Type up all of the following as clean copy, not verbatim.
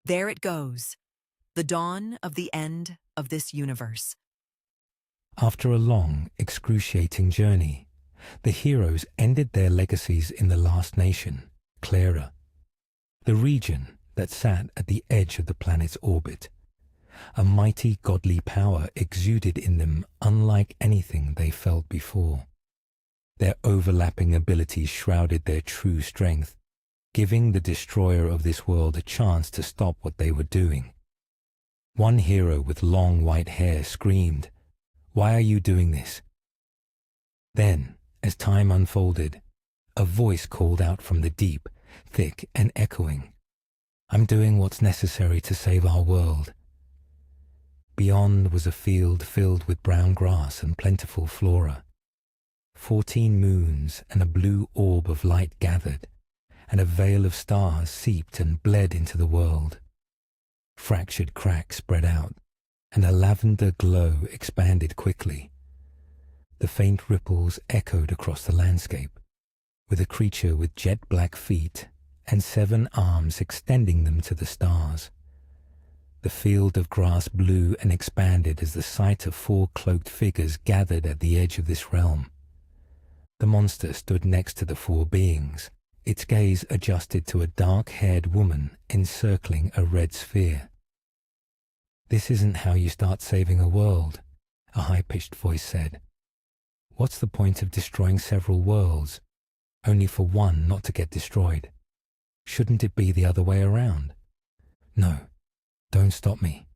There it goes, the dawn of the end of this universe. After a long, excruciating journey, the heroes ended their legacies in the last nation, Clara, the region that sat at the edge of the planet's orbit. A mighty godly power exuded in them unlike anything they felt before. Their overlapping abilities shrouded their true strength, giving the destroyer of this world a chance to stop what they were doing. One hero with long white hair screamed, "Why are you doing this?" Then, as time unfolded, a voice called out from the deep, thick and echoing, "I'm doing what's necessary to save our world." Beyond was a field filled with brown grass and plentiful flora. 14 moons and a blue orb of light gathered, and a veil of stars seeped and bled into the world. Fractured cracks spread out, and a lavender glow expanded quickly. The faint ripples echoed across the landscape, with a creature with jet-black feet and 7 arms extending them to the stars. The field of grass blew and expanded as the sight of 4 cloaked figures gathered at the edge of this realm. The monster stood next to the 4 beings, its gaze adjusted to a dark-haired woman encircling a red sphere. "This isn't how you start saving a world," a high-pitched voice said. "What's the point of destroying several worlds, only for one not to get destroyed? Shouldn't it be the other way around? No, don't stop me.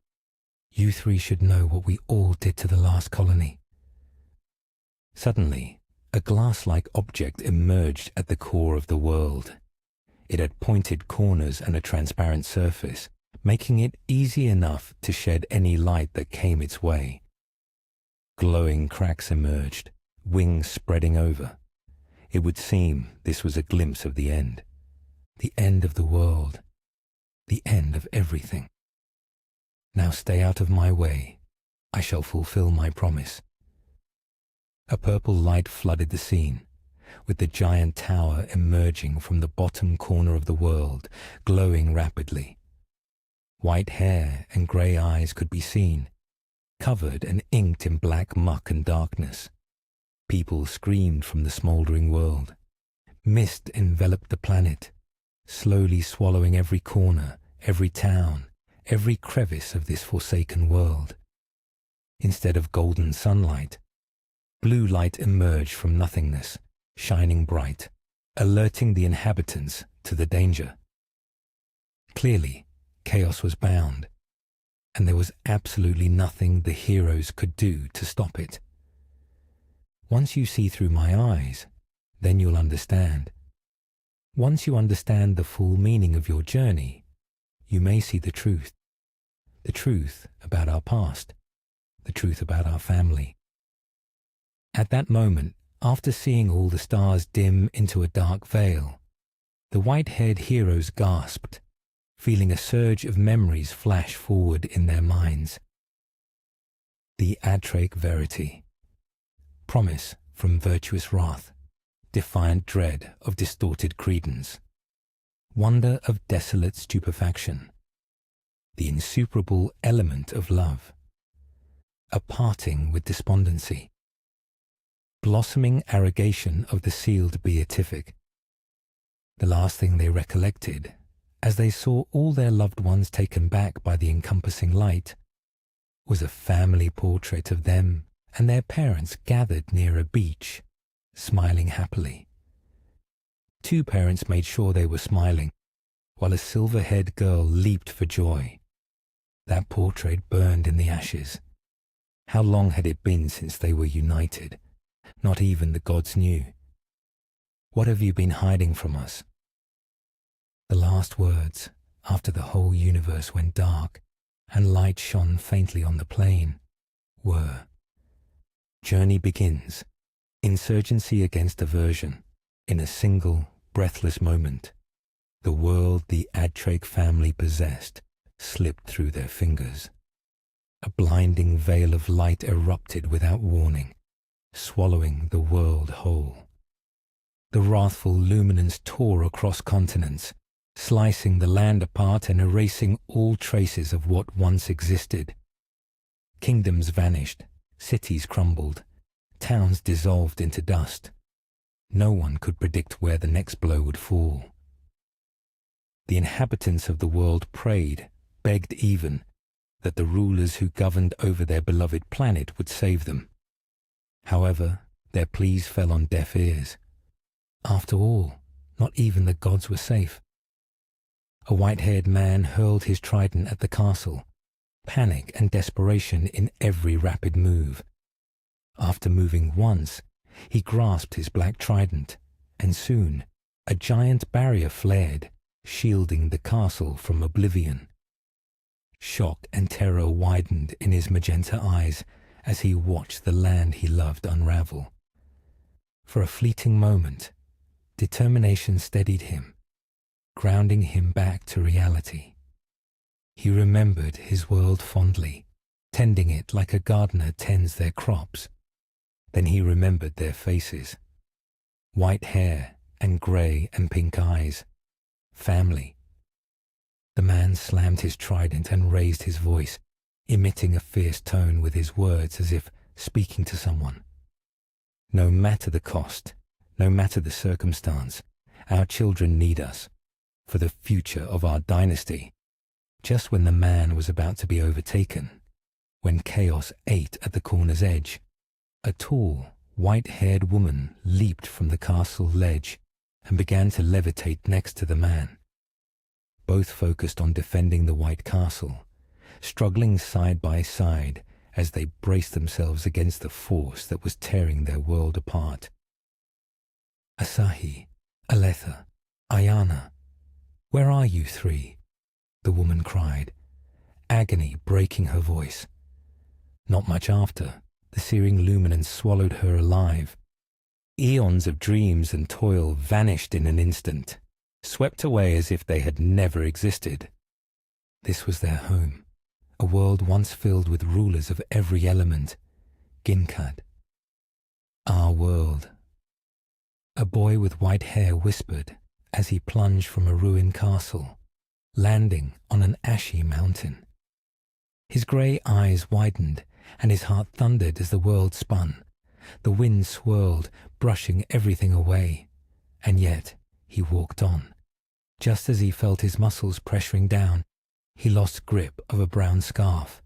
You 3 should know what we all did to the last colony." Suddenly, a glass-like object emerged at the core of the world. It had pointed corners and a transparent surface, making it easy enough to shed any light that came its way. Glowing cracks emerged, wings spreading over. It would seem this was a glimpse of the end of the world, the end of everything. "Now stay out of my way. I shall fulfill my promise." A purple light flooded the scene, with the giant tower emerging from the bottom corner of the world, glowing rapidly. White hair and grey eyes could be seen, covered and inked in black muck and darkness. People screamed from the smouldering world. Mist enveloped the planet, slowly swallowing every corner, every town, every crevice of this forsaken world. Instead of golden sunlight, blue light emerged from nothingness, shining bright, alerting the inhabitants to the danger. Clearly, chaos was bound, and there was absolutely nothing the heroes could do to stop it. "Once you see through my eyes, then you'll understand. Once you understand the full meaning of your journey, you may see the truth about our past, the truth about our family." At that moment, after seeing all the stars dim into a dark veil, the white-haired heroes gasped, feeling a surge of memories flash forward in their minds. The ADTRAIC Verity. Promise from virtuous wrath, defiant dread of distorted credence, wonder of desolate stupefaction, the insuperable element of love, a parting with despondency, blossoming arrogation of the sealed beatific. The last thing they recollected, as they saw all their loved ones taken back by the encompassing light, was a family portrait of them and their parents gathered near a beach, smiling happily. 2 parents made sure they were smiling, while a silver-haired girl leaped for joy. That portrait burned in the ashes. How long had it been since they were united? Not even the gods knew. "What have you been hiding from us?" The last words, after the whole universe went dark and light shone faintly on the plain, were, "Journey begins. Insurgency against aversion. In a single, breathless moment, the world the ADTRAIC family possessed slipped through their fingers. A blinding veil of light erupted without warning, swallowing the world whole. The wrathful luminance tore across continents, slicing the land apart and erasing all traces of what once existed. Kingdoms vanished, cities crumbled, towns dissolved into dust. No one could predict where the next blow would fall. The inhabitants of the world prayed, begged even, that the rulers who governed over their beloved planet would save them. However, their pleas fell on deaf ears. After all, not even the gods were safe. A white-haired man hurled his trident at the castle, panic and desperation in every rapid move. After moving once, he grasped his black trident, and soon a giant barrier flared, shielding the castle from oblivion. Shock and terror widened in his magenta eyes as he watched the land he loved unravel. For a fleeting moment, determination steadied him, grounding him back to reality. He remembered his world fondly, tending it like a gardener tends their crops. Then he remembered their faces. White hair and grey and pink eyes. Family. The man slammed his trident and raised his voice, emitting a fierce tone with his words as if speaking to someone. No matter the cost, no matter the circumstance, our children need us, for the future of our dynasty. Just when the man was about to be overtaken, when chaos ate at the corner's edge, a tall, white-haired woman leaped from the castle ledge and began to levitate next to the man. Both focused on defending the White Castle, struggling side by side as they braced themselves against the force that was tearing their world apart. Asahi, Aletha, Ayana, where are you three? The woman cried, agony breaking her voice. Not much after, the searing luminance swallowed her alive. Eons of dreams and toil vanished in an instant, swept away as if they had never existed. This was their home, a world once filled with rulers of every element, Ginkad. Our world. A boy with white hair whispered as he plunged from a ruined castle, landing on an ashy mountain. His grey eyes widened and his heart thundered as the world spun. The wind swirled, brushing everything away, and yet he walked on. Just as he felt his muscles pressuring down, he lost grip of a brown scarf.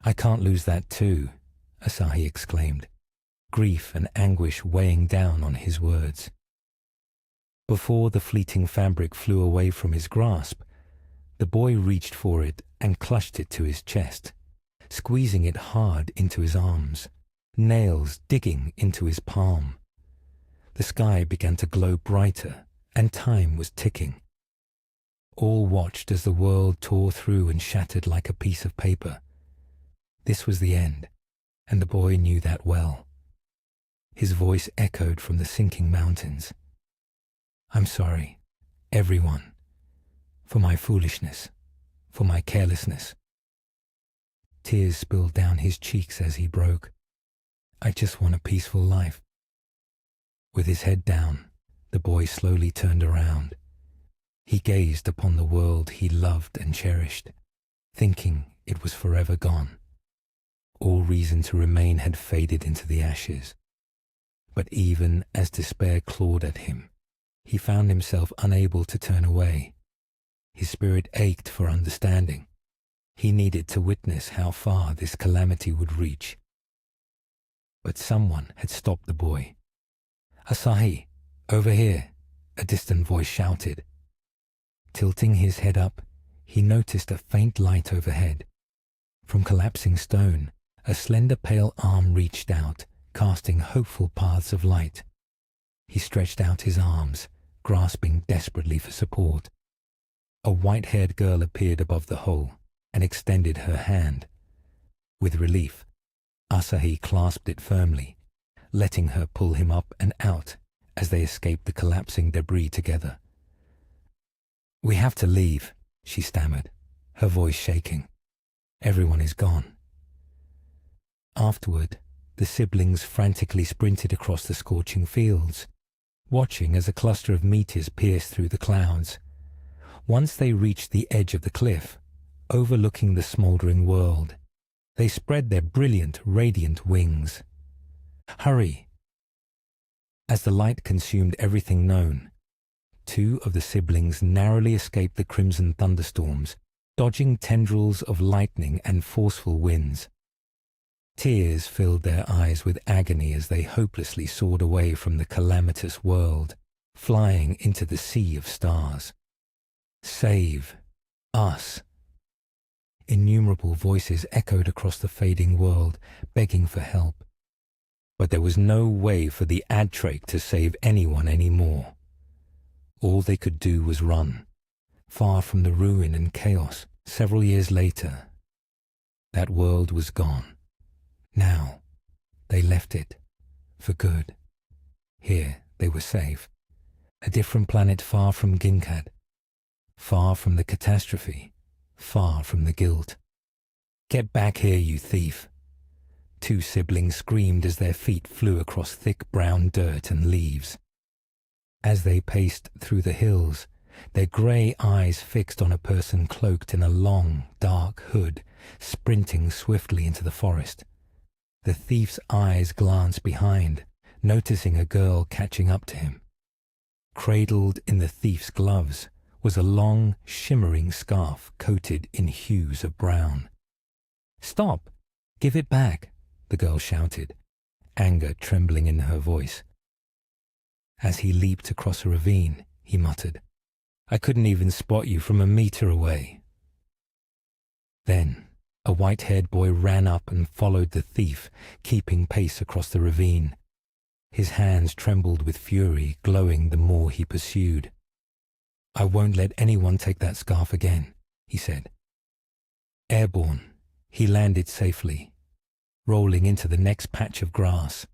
I can't lose that too, Asahi exclaimed, grief and anguish weighing down on his words. Before the fleeting fabric flew away from his grasp, the boy reached for it and clutched it to his chest, squeezing it hard into his arms, nails digging into his palm. The sky began to glow brighter, and time was ticking. All watched as the world tore through and shattered like a piece of paper. This was the end, and the boy knew that well. His voice echoed from the sinking mountains. I'm sorry, everyone, for my foolishness, for my carelessness. Tears spilled down his cheeks as he broke. I just want a peaceful life. With his head down, the boy slowly turned around. He gazed upon the world he loved and cherished, thinking it was forever gone. All reason to remain had faded into the ashes. But even as despair clawed at him, he found himself unable to turn away. His spirit ached for understanding. He needed to witness how far this calamity would reach. But someone had stopped the boy. Asahi, over here, a distant voice shouted. Tilting his head up, he noticed a faint light overhead. From collapsing stone, a slender pale arm reached out, casting hopeful paths of light. He stretched out his arms, grasping desperately for support. A white-haired girl appeared above the hole and extended her hand. With relief, Asahi clasped it firmly, letting her pull him up and out as they escaped the collapsing debris together. We have to leave, she stammered, her voice shaking. Everyone is gone. Afterward, the siblings frantically sprinted across the scorching fields, watching as a cluster of meteors pierced through the clouds. Once they reached the edge of the cliff, overlooking the smoldering world, they spread their brilliant, radiant wings. Hurry! As the light consumed everything known, two of the siblings narrowly escaped the crimson thunderstorms, dodging tendrils of lightning and forceful winds. Tears filled their eyes with agony as they hopelessly soared away from the calamitous world, flying into the sea of stars. Save us! Innumerable voices echoed across the fading world, begging for help. But there was no way for the ADTRAIC to save anyone anymore. All they could do was run, far from the ruin and chaos. Several years later, that world was gone. Now, they left it, for good. Here, they were safe. A different planet far from Ginkad, far from the catastrophe, far from the guilt. Get back here, you thief! Two siblings screamed as their feet flew across thick brown dirt and leaves. As they paced through the hills, their grey eyes fixed on a person cloaked in a long, dark hood, sprinting swiftly into the forest. The thief's eyes glanced behind, noticing a girl catching up to him. Cradled in the thief's gloves was a long, shimmering scarf coated in hues of brown. "Stop! Give it back!" the girl shouted, anger trembling in her voice. As he leaped across a ravine, he muttered, "I couldn't even spot you from a meter away." Then, a white-haired boy ran up and followed the thief, keeping pace across the ravine. His hands trembled with fury, glowing the more he pursued. "I won't let anyone take that scarf again," he said. Airborne, he landed safely, rolling into the next patch of grass.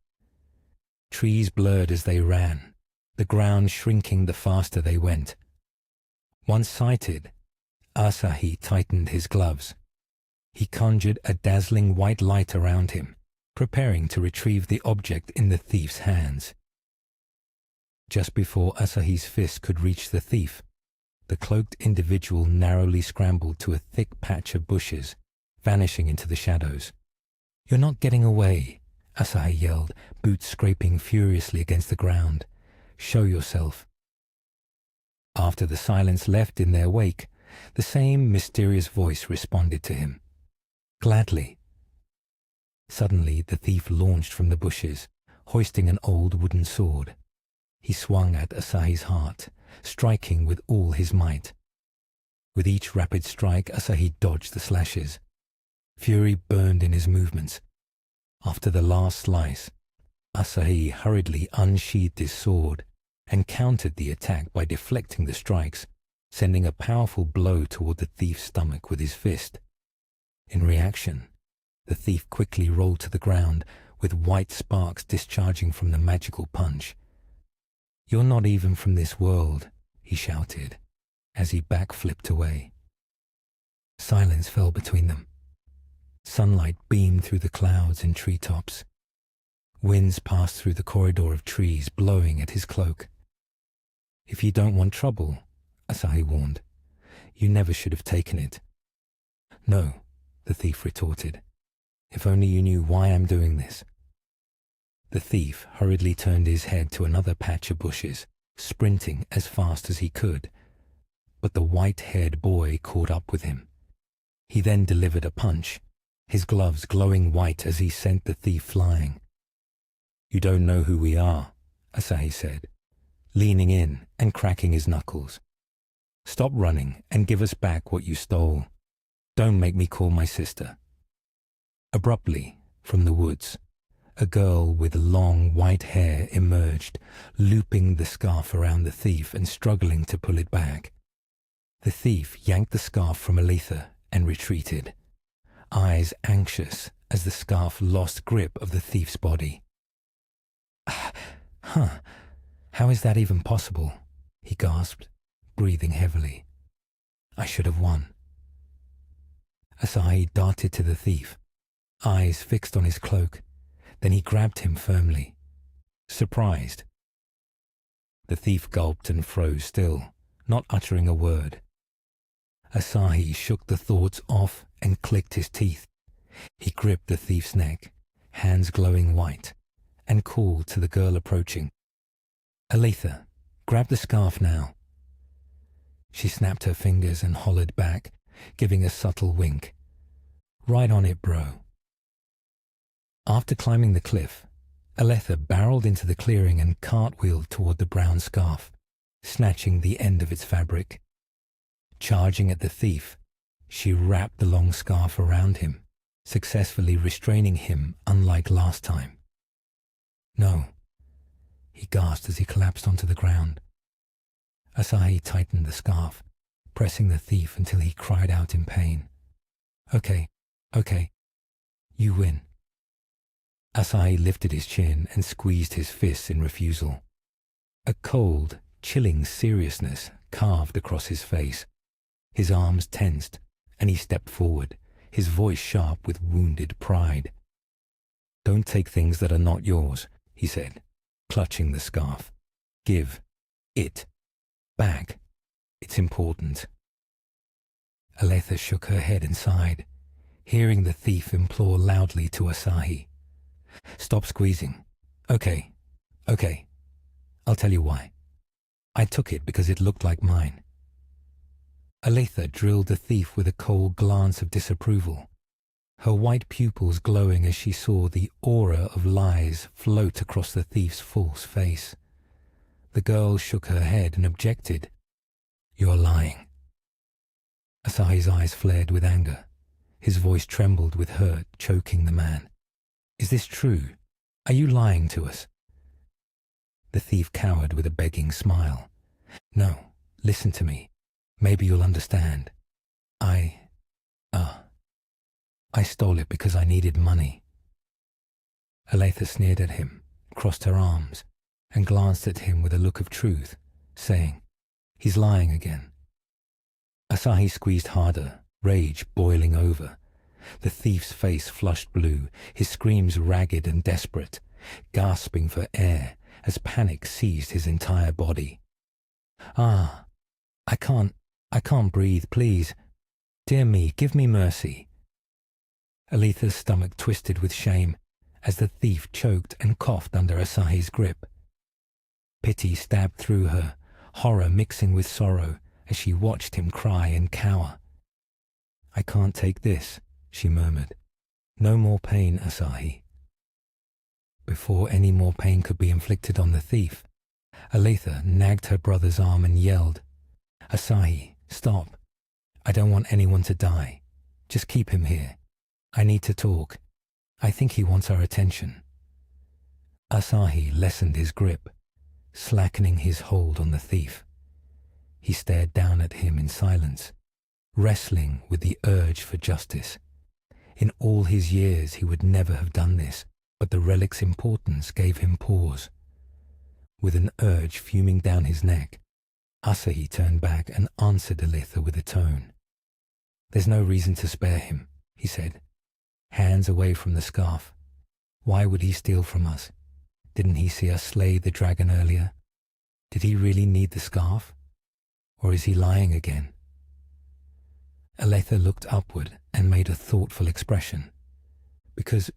Trees blurred as they ran, the ground shrinking the faster they went. Once sighted, Asahi tightened his gloves. He conjured a dazzling white light around him, preparing to retrieve the object in the thief's hands. Just before Asahi's fist could reach the thief, the cloaked individual narrowly scrambled to a thick patch of bushes, vanishing into the shadows. "You're not getting away," Asahi yelled, boots scraping furiously against the ground. "Show yourself." After the silence left in their wake, the same mysterious voice responded to him. "Gladly." Suddenly, the thief launched from the bushes, hoisting an old wooden sword. He swung at Asahi's heart, striking with all his might. With each rapid strike, Asahi dodged the slashes. Fury burned in his movements. After the last slice, Asahi hurriedly unsheathed his sword and countered the attack by deflecting the strikes, sending a powerful blow toward the thief's stomach with his fist. In reaction, the thief quickly rolled to the ground, with white sparks discharging from the magical punch. "You're not even from this world," he shouted, as he backflipped away. Silence fell between them. Sunlight beamed through the clouds and treetops. Winds passed through the corridor of trees, blowing at his cloak. "If you don't want trouble," Asahi warned, "you never should have taken it." "No," the thief retorted. "If only you knew why I'm doing this." The thief hurriedly turned his head to another patch of bushes, sprinting as fast as he could. But the white-haired boy caught up with him. He then delivered a punch, his gloves glowing white as he sent the thief flying. "You don't know who we are," Asahi said, leaning in and cracking his knuckles. "Stop running and give us back what you stole. Don't make me call my sister." Abruptly, from the woods, a girl with long white hair emerged, looping the scarf around the thief and struggling to pull it back. The thief yanked the scarf from Aletha and retreated, eyes anxious as the scarf lost grip of the thief's body. How is that even possible?" he gasped, breathing heavily. "I should have won." Asahi darted to the thief, eyes fixed on his cloak. Then he grabbed him firmly. Surprised. The thief gulped and froze still, not uttering a word. Asahi shook the thoughts off and clicked his teeth. He gripped the thief's neck, hands glowing white, and called to the girl approaching. "Aletha, grab the scarf now." She snapped her fingers and hollered back, giving a subtle wink. "Right on it, bro." After climbing the cliff, Aletha barreled into the clearing and cartwheeled toward the brown scarf, snatching the end of its fabric. Charging at the thief, she wrapped the long scarf around him, successfully restraining him unlike last time. "No," he gasped as he collapsed onto the ground. Asahi tightened the scarf, pressing the thief until he cried out in pain. Okay, you win." Asahi lifted his chin and squeezed his fists in refusal. A cold, chilling seriousness carved across his face. His arms tensed, and he stepped forward, his voice sharp with wounded pride. "Don't take things that are not yours," he said, clutching the scarf. "Give it back. It's important." Aletha shook her head and sighed, hearing the thief implore loudly to Asahi. "Stop squeezing. Okay. I'll tell you why. I took it because it looked like mine." Aletha drilled the thief with a cold glance of disapproval, her white pupils glowing as she saw the aura of lies float across the thief's false face. The girl shook her head and objected. "You're lying." Asahi's eyes flared with anger. His voice trembled with hurt, choking the man. "Is this true? Are you lying to us?" The thief cowered with a begging smile. "No, listen to me. Maybe you'll understand. I stole it because I needed money." Aletha sneered at him, crossed her arms, and glanced at him with a look of truth, saying, "He's lying again." Asahi squeezed harder, rage boiling over. The thief's face flushed blue, his screams ragged and desperate, gasping for air as panic seized his entire body. I can't breathe, please. Dear me, give me mercy." Aletha's stomach twisted with shame as the thief choked and coughed under Asahi's grip. Pity stabbed through her, horror mixing with sorrow as she watched him cry and cower. "I can't take this," she murmured. "No more pain, Asahi." Before any more pain could be inflicted on the thief, Aletha nagged her brother's arm and yelled, "Asahi, stop. I don't want anyone to die. Just keep him here. I need to talk. I think he wants our attention." Asahi lessened his grip, slackening his hold on the thief. He stared down at him in silence, wrestling with the urge for justice. In all his years he would never have done this, but the relic's importance gave him pause. With an urge fuming down his neck, Asahi turned back and answered Aletha with a tone. "There's no reason to spare him," he said, hands away from the scarf. "Why would he steal from us? Didn't he see us slay the dragon earlier? Did he really need the scarf? Or is he lying again?" Aletha looked upward and made a thoughtful expression. "Because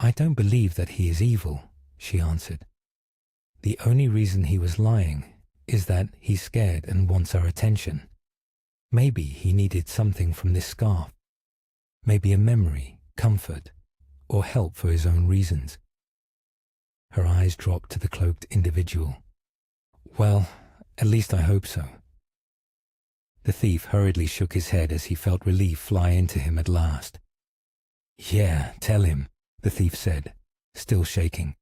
I don't believe that he is evil," she answered. "The only reason he was lying is that he's scared and wants our attention. Maybe he needed something from this scarf. Maybe a memory, comfort, or help for his own reasons." Her eyes dropped to the cloaked individual. "Well, at least I hope so." The thief hurriedly shook his head as he felt relief fly into him at last. "Yeah, tell him," the thief said, still shaking.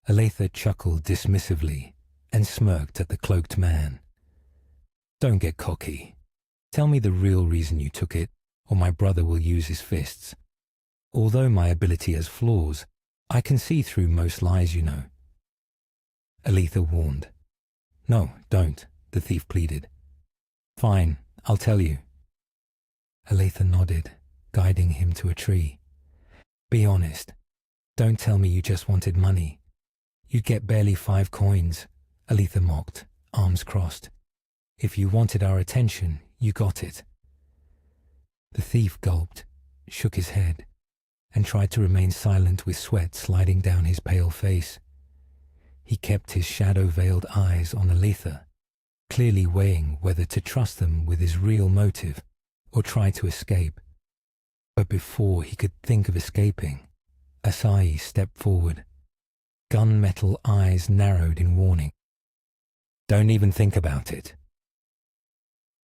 Aletha chuckled dismissively and smirked at the cloaked man. "Don't get cocky. Tell me the real reason you took it, or my brother will use his fists. Although my ability has flaws, I can see through most lies, you know." Aletha warned. "No, don't," the thief pleaded. "Fine, I'll tell you." Aletha nodded, guiding him to a tree. "Be honest. Don't tell me you just wanted money. You'd get barely 5 coins, Aletha mocked, arms crossed. "If you wanted our attention, You got it." The thief gulped, shook his head, and tried to remain silent with sweat sliding down his pale face. He kept his shadow-veiled eyes on Aletha, clearly weighing whether to trust them with his real motive or try to escape. But before he could think of escaping, Asahi stepped forward. Gunmetal eyes narrowed in warning. "Don't even think about it."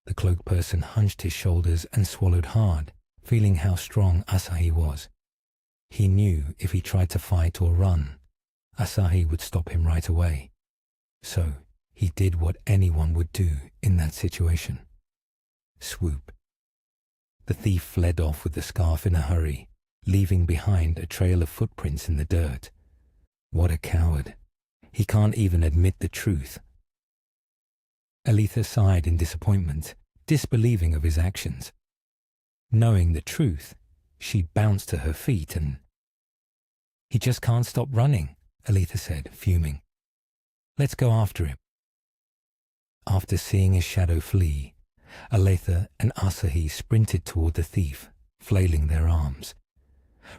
The cloaked person hunched his shoulders and swallowed hard, feeling how strong Asahi was. He knew if he tried to fight or run, Asahi would stop him right away. So he did what anyone would do in that situation. Swoop. The thief fled off with the scarf in a hurry, leaving behind a trail of footprints in the dirt. What a coward. He can't even admit the truth. Aletha sighed in disappointment, disbelieving of his actions. Knowing the truth, she bounced to her feet and... "He just can't stop running," Aletha said, fuming. "Let's go after him." After seeing his shadow flee, Aletha and Asahi sprinted toward the thief, flailing their arms.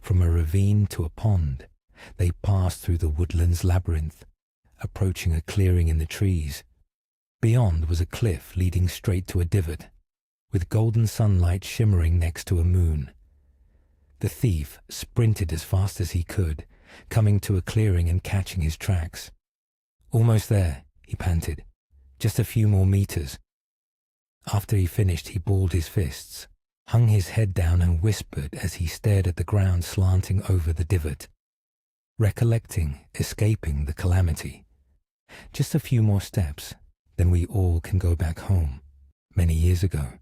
From a ravine to a pond, they passed through the woodland's labyrinth, approaching a clearing in the trees. Beyond was a cliff leading straight to a divot, with golden sunlight shimmering next to a moon. The thief sprinted as fast as he could, coming to a clearing and catching his tracks. "Almost there," he panted. "Just a few more meters." After he finished, he balled his fists, hung his head down and whispered as he stared at the ground slanting over the divot, recollecting escaping the calamity. "Just a few more steps, then we all can go back home, many years ago."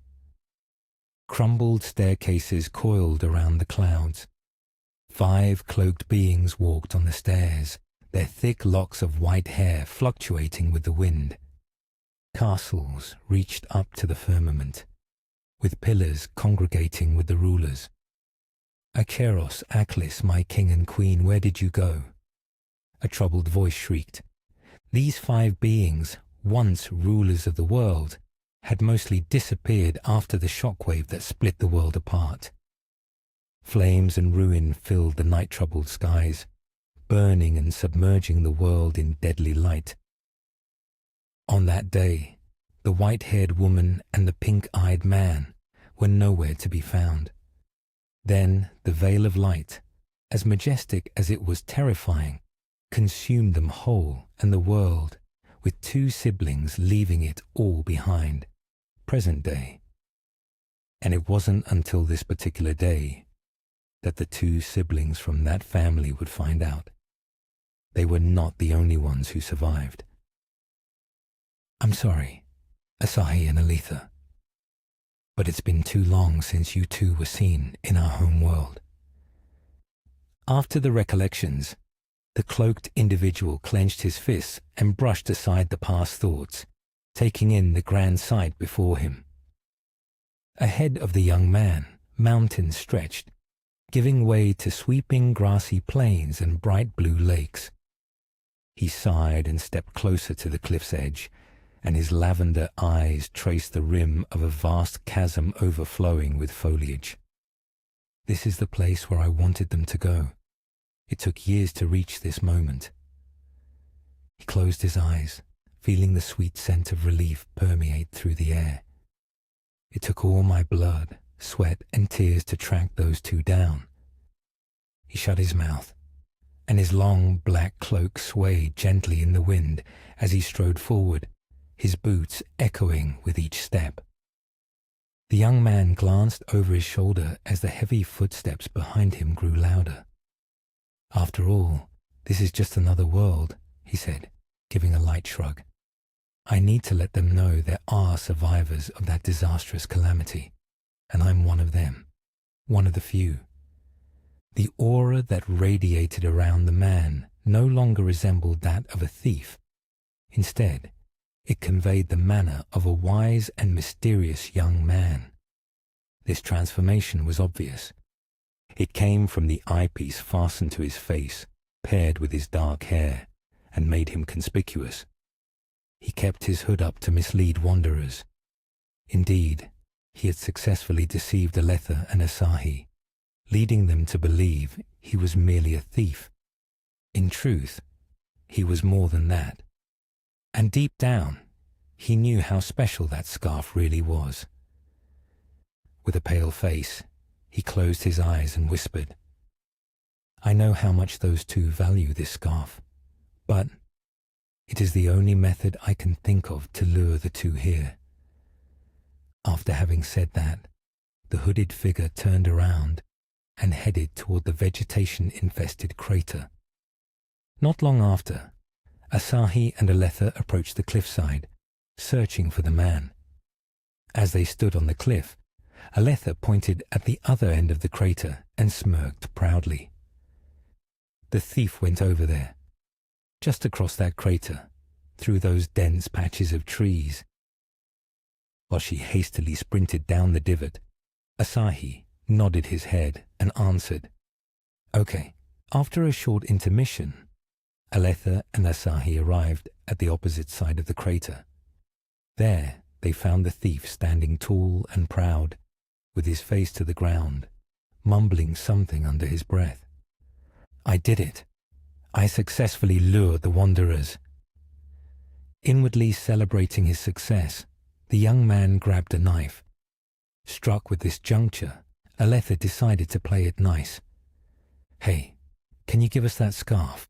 Crumbled staircases coiled around the clouds. 5 cloaked beings walked on the stairs, their thick locks of white hair fluctuating with the wind. Castles reached up to the firmament, with pillars congregating with the rulers. "Akeros, Aklis, my king and queen, where did you go?" A troubled voice shrieked. These 5 beings, once rulers of the world, had mostly disappeared after the shockwave that split the world apart. Flames and ruin filled the night-troubled skies, burning and submerging the world in deadly light. On that day, the white-haired woman and the pink-eyed man were nowhere to be found. Then the veil of light, as majestic as it was terrifying, consumed them whole and the world, with 2 siblings leaving it all behind. Present day. And it wasn't until this particular day that the 2 siblings from that family would find out. They were not the only ones who survived. "I'm sorry, Asahi and Aletha, but it's been too long since you 2 were seen in our home world." After the recollections, the cloaked individual clenched his fists and brushed aside the past thoughts, taking in the grand sight before him. Ahead of the young man, mountains stretched, giving way to sweeping grassy plains and bright blue lakes. He sighed and stepped closer to the cliff's edge, and his lavender eyes traced the rim of a vast chasm overflowing with foliage. "This is the place where I wanted them to go. It took years to reach this moment." He closed his eyes, feeling the sweet scent of relief permeate through the air. "It took all my blood, sweat, and tears to track those 2 down." He shut his mouth, and his long black cloak swayed gently in the wind as he strode forward, his boots echoing with each step. The young man glanced over his shoulder as the heavy footsteps behind him grew louder. "After all, this is just another world," he said, giving a light shrug. "I need to let them know there are survivors of that disastrous calamity, and I'm one of them, one of the few." The aura that radiated around the man no longer resembled that of a thief. Instead, it conveyed the manner of a wise and mysterious young man. This transformation was obvious. It came from the eyepiece fastened to his face, paired with his dark hair, and made him conspicuous. He kept his hood up to mislead wanderers. Indeed, He had successfully deceived Aletha and Asahi, leading them to believe he was merely a thief. In truth, he was more than that. And deep down, he knew how special that scarf really was. With a pale face, he closed his eyes and whispered, "I know how much those two value this scarf, but it is the only method I can think of to lure the two here." After having said that, the hooded figure turned around and headed toward the vegetation-infested crater. Not long after, Asahi and Aletha approached the cliffside, searching for the man. As they stood on the cliff, Aletha pointed at the other end of the crater and smirked proudly. The thief went over there, just across that crater, through those dense patches of trees. While she hastily sprinted down the divot, Asahi nodded his head and answered, "Okay." After a short intermission, Aletha and Asahi arrived at the opposite side of the crater. There they found the thief standing tall and proud, with his face to the ground, mumbling something under his breath. "I did it. I successfully lured the wanderers." Inwardly celebrating his success, the young man grabbed a knife. Struck with this juncture, Aletha decided to play it nice. "Hey, can you give us that scarf?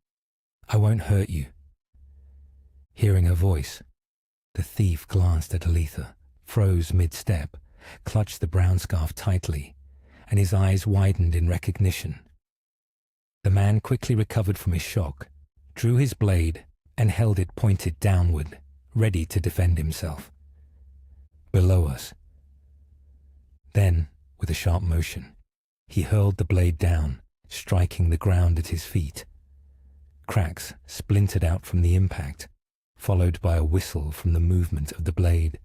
I won't hurt you." Hearing her voice, the thief glanced at Aletha, froze mid-step, clutched the brown scarf tightly, and his eyes widened in recognition. The man quickly recovered from his shock, drew his blade, and held it pointed downward, ready to defend himself. Below us. Then, with a sharp motion, he hurled the blade down, striking the ground at his feet. Cracks splintered out from the impact, followed by a whistle from the movement of the blade.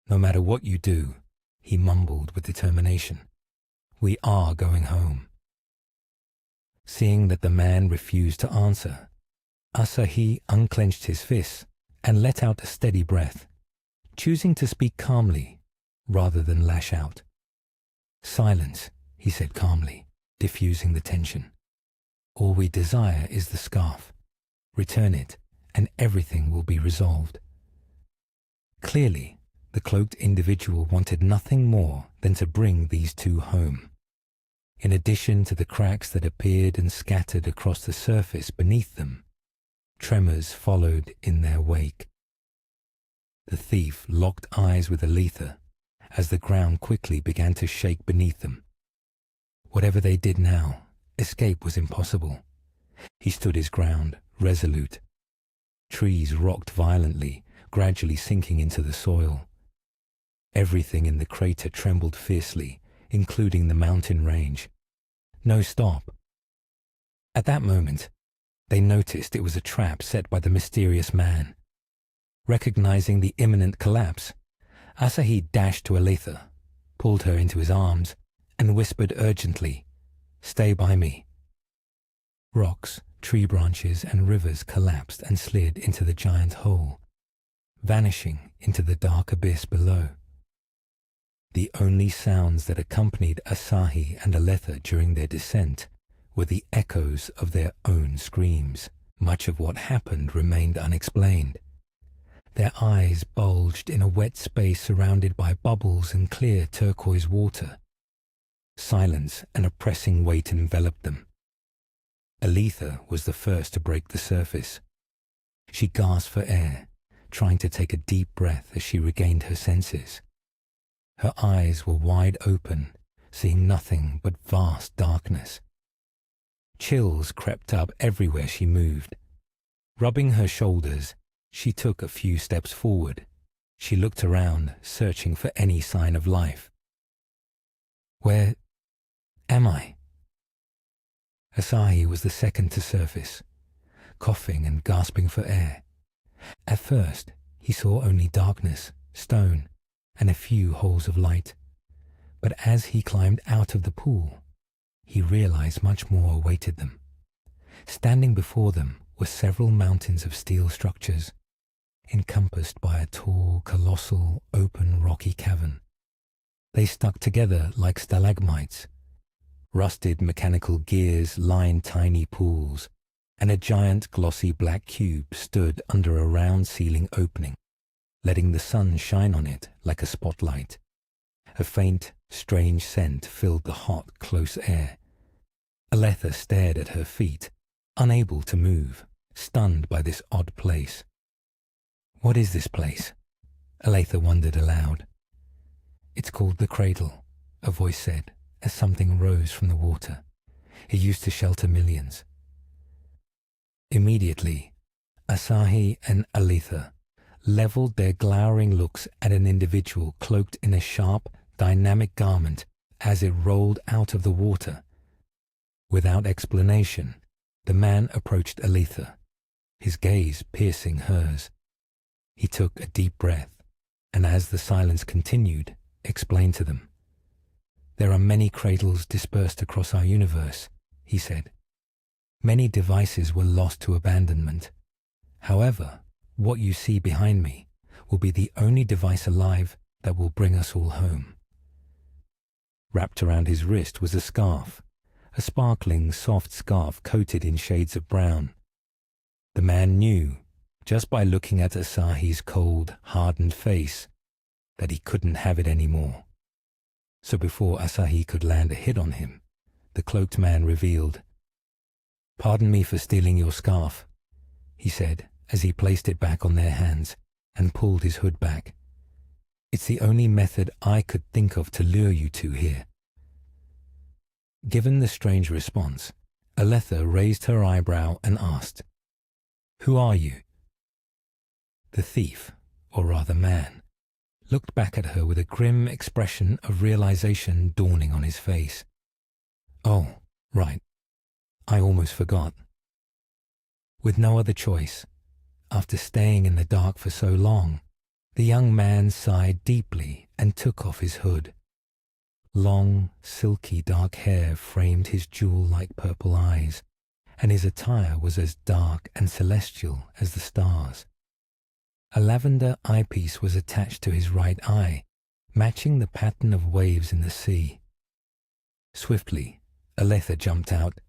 "No matter what you do," he mumbled with determination, "we are going home." Seeing that the man refused to answer, Asahi unclenched his fists and let out a steady breath, choosing to speak calmly rather than lash out. "Silence," he said calmly, diffusing the tension. "All we desire is the scarf. Return it, and everything will be resolved." Clearly, the cloaked individual wanted nothing more than to bring these two home. In addition to the cracks that appeared and scattered across the surface beneath them, tremors followed in their wake. The thief locked eyes with Aletha as the ground quickly began to shake beneath them. Whatever they did now, escape was impossible. He stood his ground, resolute. Trees rocked violently, gradually sinking into the soil. Everything in the crater trembled fiercely, including the mountain range. No stop. At that moment, they noticed it was a trap set by the mysterious man. Recognizing the imminent collapse, Asahi dashed to Aletha, pulled her into his arms, and whispered urgently, "Stay by me." Rocks, tree branches, and rivers collapsed and slid into the giant hole, vanishing into the dark abyss below. The only sounds that accompanied Asahi and Aletha during their descent were the echoes of their own screams. Much of what happened remained unexplained. Their eyes bulged in a wet space surrounded by bubbles and clear turquoise water. Silence and oppressing weight enveloped them. Aletha was the first to break the surface. She gasped for air, trying to take a deep breath as she regained her senses. Her eyes were wide open, seeing nothing but vast darkness. Chills crept up everywhere she moved. Rubbing her shoulders, she took a few steps forward. She looked around, searching for any sign of life. "Where am I?" Asahi was the second to surface, coughing and gasping for air. At first, he saw only darkness, stone, and a few holes of light. But as he climbed out of the pool, he realized much more awaited them. Standing before them were several mountains of steel structures, encompassed by a tall, colossal, open, rocky cavern. They stuck together like stalagmites. Rusted mechanical gears lined tiny pools, and a giant glossy black cube stood under a round ceiling opening, letting the sun shine on it like a spotlight. A faint, strange scent filled the hot, close air. Aletha stared at her feet, unable to move, stunned by this odd place. "What is this place?" Aletha wondered aloud. "It's called the Cradle," a voice said, as something rose from the water. "It used to shelter millions." Immediately, Asahi and Aletha leveled their glowering looks at an individual cloaked in a sharp, dynamic garment as it rolled out of the water. Without explanation, the man approached Aletha, his gaze piercing hers. He took a deep breath, and as the silence continued, explained to them. "There are many cradles dispersed across our universe," he said. "Many devices were lost to abandonment. However, what you see behind me will be the only device alive that will bring us all home." Wrapped around his wrist was a scarf, a sparkling, soft scarf coated in shades of brown. The man knew, just by looking at Asahi's cold, hardened face, that he couldn't have it anymore. So before Asahi could land a hit on him, the cloaked man revealed, "Pardon me for stealing your scarf," he said as he placed it back on their hands and pulled his hood back. "It's the only method I could think of to lure you two here." Given the strange response, Aletha raised her eyebrow and asked, "Who are you?" The thief, or rather man, looked back at her with a grim expression of realization dawning on his face. "Oh, right. I almost forgot." With no other choice, after staying in the dark for so long, the young man sighed deeply and took off his hood. Long, silky dark hair framed his jewel-like purple eyes, and his attire was as dark and celestial as the stars. A lavender eyepiece was attached to his right eye, matching the pattern of waves in the sea. Swiftly, Aletha jumped out.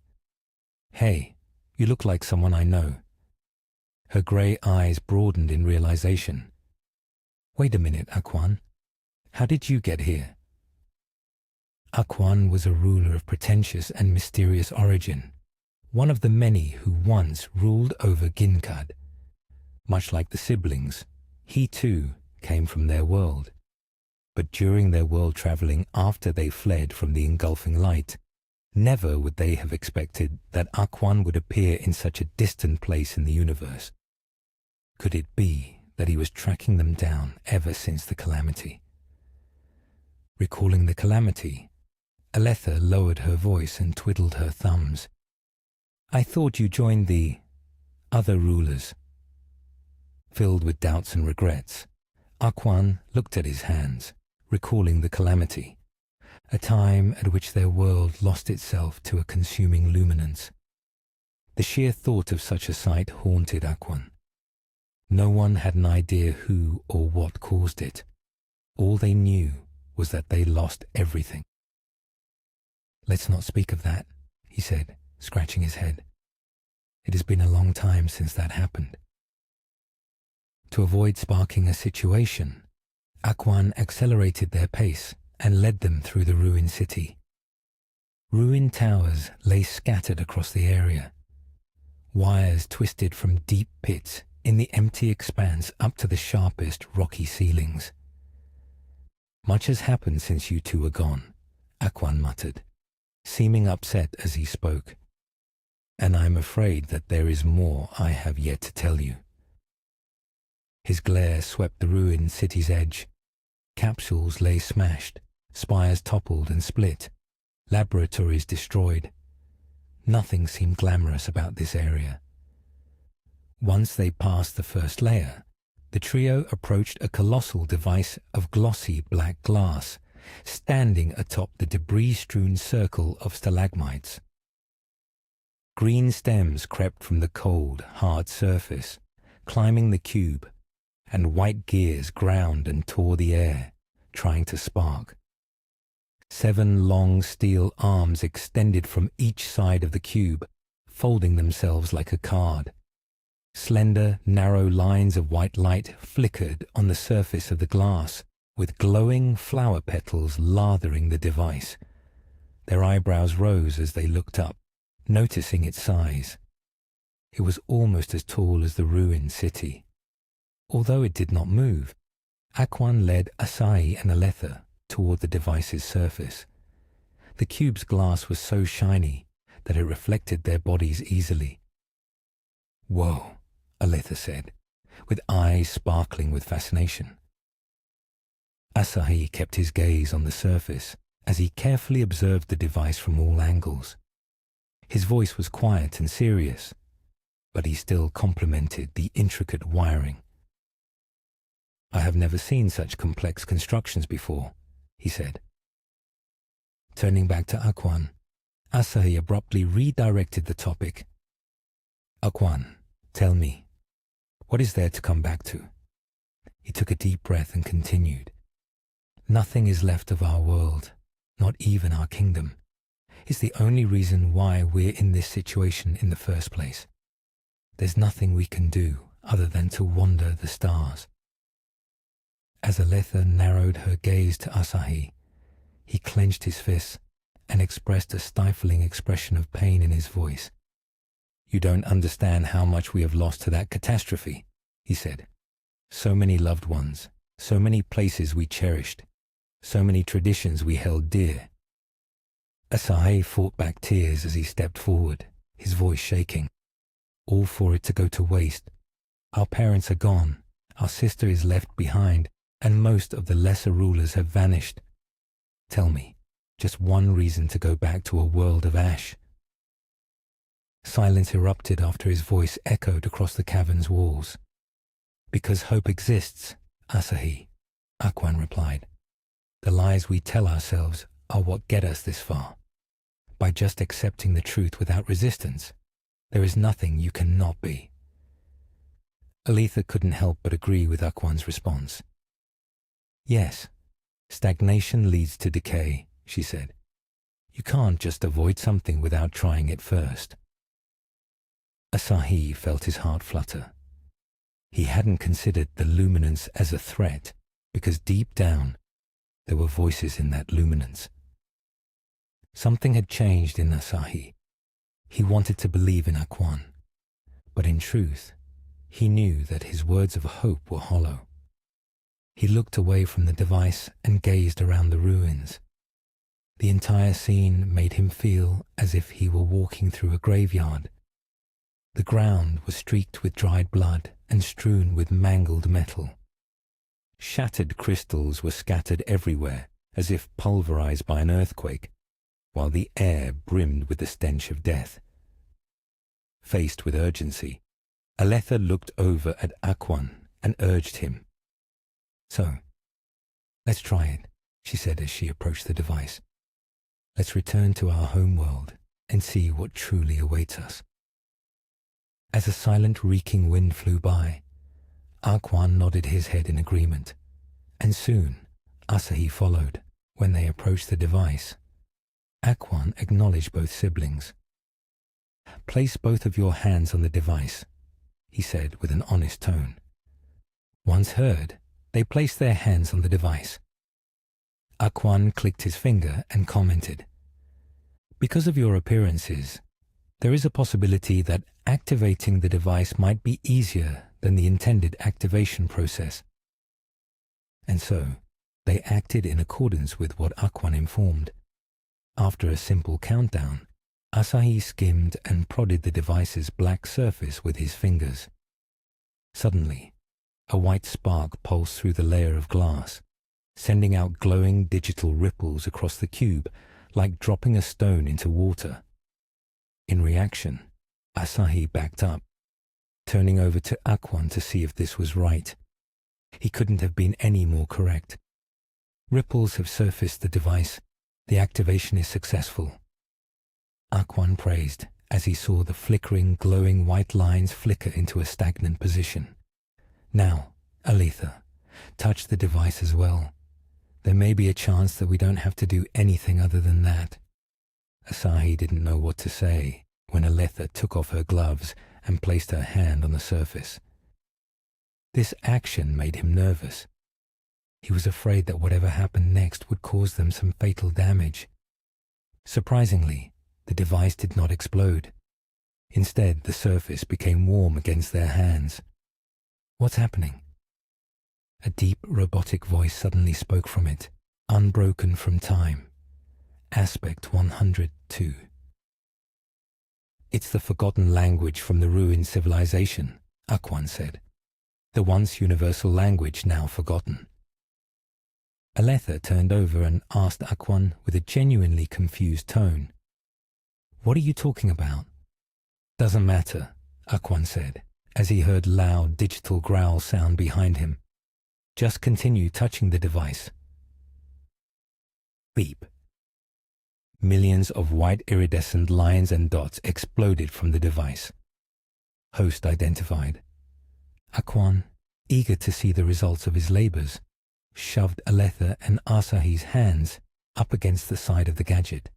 "Hey, you look like someone I know." Her grey eyes broadened in realization. "Wait a minute, Aquan. How did you get here?" Aquan was a ruler of pretentious and mysterious origin, one of the many who once ruled over Ginkad. Much like the siblings, he too came from their world. But during their world traveling after they fled from the engulfing light, never would they have expected that Aquan would appear in such a distant place in the universe. Could it be that he was tracking them down ever since the calamity? Recalling the calamity, Aletha lowered her voice and twiddled her thumbs. "I thought you joined the other rulers." Filled with doubts and regrets, Aquan looked at his hands, recalling the calamity, a time at which their world lost itself to a consuming luminance. The sheer thought of such a sight haunted Aquan. No one had an idea who or what caused it. All they knew was that they lost everything. "Let's not speak of that," he said, scratching his head. "It has been a long time since that happened." To avoid sparking a situation, Aquan accelerated their pace and led them through the ruined city. Ruined towers lay scattered across the area. Wires twisted from deep pits in the empty expanse up to the sharpest rocky ceilings. "Much has happened since you two were gone," Aquan muttered, seeming upset as he spoke. "And I'm afraid that there is more I have yet to tell you." His glare swept the ruined city's edge. Capsules lay smashed, spires toppled and split, laboratories destroyed. Nothing seemed glamorous about this area. Once they passed the first layer, the trio approached a colossal device of glossy black glass, standing atop the debris-strewn circle of stalagmites. Green stems crept from the cold, hard surface, climbing the cube, and white gears ground and tore the air, trying to spark. 7 long steel arms extended from each side of the cube, folding themselves like a card. Slender, narrow lines of white light flickered on the surface of the glass, with glowing flower petals lathering the device. Their eyebrows rose as they looked up, noticing its size. It was almost as tall as the ruined city. Although it did not move, Aquan led Asahi and Aletha toward the device's surface. The cube's glass was so shiny that it reflected their bodies easily. "Whoa," Aletha said, with eyes sparkling with fascination. Asahi kept his gaze on the surface as he carefully observed the device from all angles. His voice was quiet and serious, but he still complimented the intricate wiring. "I have never seen such complex constructions before," he said. Turning back to Aquan, Asahi abruptly redirected the topic. "Aquan, tell me, what is there to come back to?" He took a deep breath and continued. "Nothing is left of our world, not even our kingdom. It's the only reason why we're in this situation in the first place. There's nothing we can do other than to wander the stars." As Aletha narrowed her gaze to Asahi, he clenched his fists and expressed a stifling expression of pain in his voice. "You don't understand how much we have lost to that catastrophe," he said. "So many loved ones, so many places we cherished, so many traditions we held dear." Asahi fought back tears as he stepped forward, his voice shaking. "All for it to go to waste. Our parents are gone, our sister is left behind, and most of the lesser rulers have vanished. Tell me, just one reason to go back to a world of ash." Silence erupted after his voice echoed across the cavern's walls. "Because hope exists, Asahi," Aquan replied. "The lies we tell ourselves are what get us this far. By just accepting the truth without resistance, there is nothing you cannot be." Aletha couldn't help but agree with Aquan's response. "Yes, stagnation leads to decay," she said. "You can't just avoid something without trying it first." Asahi felt his heart flutter. He hadn't considered the luminance as a threat, because deep down, there were voices in that luminance. Something had changed in Asahi. He wanted to believe in Aquan, but in truth, he knew that his words of hope were hollow. He looked away from the device and gazed around the ruins. The entire scene made him feel as if he were walking through a graveyard. The ground was streaked with dried blood and strewn with mangled metal. Shattered crystals were scattered everywhere, as if pulverized by an earthquake, while the air brimmed with the stench of death. Faced with urgency, Aletha looked over at Aquan and urged him. "So, let's try it," she said as she approached the device. "Let's return to our home world and see what truly awaits us." As a silent reeking wind flew by, Aquan nodded his head in agreement, and soon Asahi followed. When they approached the device, Aquan acknowledged both siblings. "Place both of your hands on the device," he said with an honest tone. Once heard, they placed their hands on the device. Aquan clicked his finger and commented, "Because of your appearances, there is a possibility that activating the device might be easier than the intended activation process." And so, they acted in accordance with what Aquan informed. After a simple countdown, Asahi skimmed and prodded the device's black surface with his fingers. Suddenly, a white spark pulsed through the layer of glass, sending out glowing digital ripples across the cube like dropping a stone into water. In reaction, Asahi backed up, turning over to Aquan to see if this was right. He couldn't have been any more correct. "Ripples have surfaced the device. The activation is successful," Aquan praised as he saw the flickering, glowing white lines flicker into a stagnant position. "Now, Aletha, touch the device as well. There may be a chance that we don't have to do anything other than that. Asahi didn't know what to say when Aletha took off her gloves and placed her hand on the surface. This action made him nervous. He was afraid that whatever happened next would cause them some fatal damage. Surprisingly, the device did not explode. Instead, the surface became warm against their hands. What's happening? A deep, robotic voice suddenly spoke from it, unbroken from time. Aspect 102. It's the forgotten language from the ruined civilization, Aquan said. The once universal language now forgotten. Aletha turned over and asked Aquan with a genuinely confused tone. What are you talking about? Doesn't matter, Aquan said, as he heard loud digital growl sound behind him. Just continue touching the device. Beep. Millions of white iridescent lines and dots exploded from the device. Host identified. Aquan, eager to see the results of his labors, shoved Aletha and Asahi's hands up against the side of the gadget,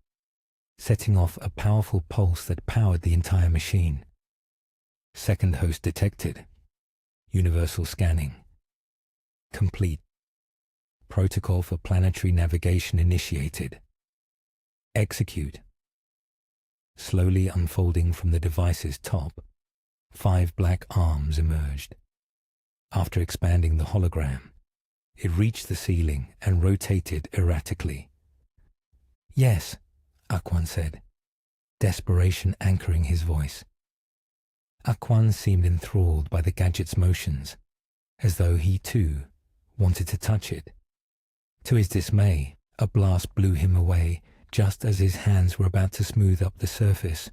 setting off a powerful pulse that powered the entire machine. Second host detected. Universal scanning. Complete. Protocol for planetary navigation initiated. Execute. Slowly unfolding from the device's top, 5 black arms emerged. After expanding the hologram, it reached the ceiling and rotated erratically. Yes, Aquan said, desperation anchoring his voice. Aquan seemed enthralled by the gadget's motions, as though he too wanted to touch it. To his dismay, a blast blew him away just as his hands were about to smooth up the surface.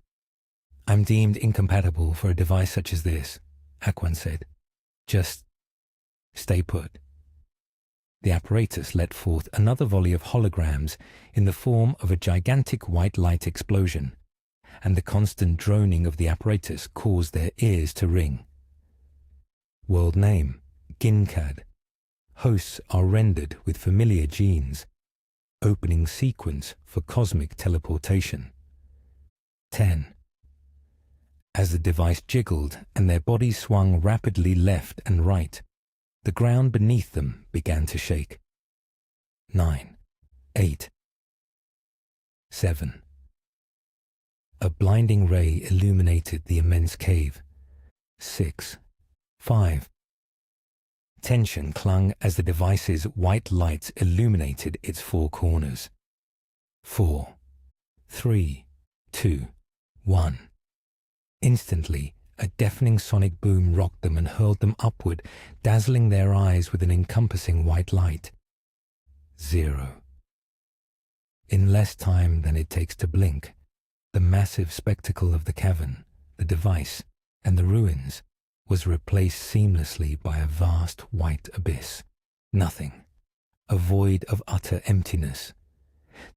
I'm deemed incompatible for a device such as this, Aquan said. Just stay put. The apparatus let forth another volley of holograms in the form of a gigantic white light explosion, and the constant droning of the apparatus caused their ears to ring. World name, Ginkad. Hosts are rendered with familiar genes. Opening sequence for cosmic teleportation. 10. As the device jiggled and their bodies swung rapidly left and right, the ground beneath them began to shake. 9, 8, 7. A blinding ray illuminated the immense cave. 6, 5. Tension clung as the device's white lights illuminated its 4 corners. 4, 3, 2, 1. Instantly, a deafening sonic boom rocked them and hurled them upward, dazzling their eyes with an encompassing white light. 0. In less time than it takes to blink, the massive spectacle of the cavern, the device, and the ruins was replaced seamlessly by a vast white abyss. Nothing. A void of utter emptiness.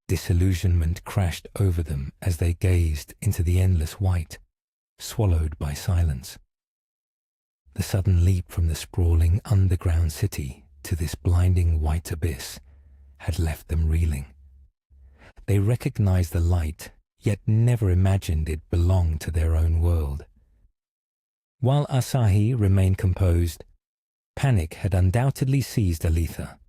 Disillusionment crashed over them as they gazed into the endless white, swallowed by silence. The sudden leap from the sprawling underground city to this blinding white abyss had left them reeling. They recognized the light, yet never imagined it belonged to their own world. While Asahi remained composed, panic had undoubtedly seized Aletha.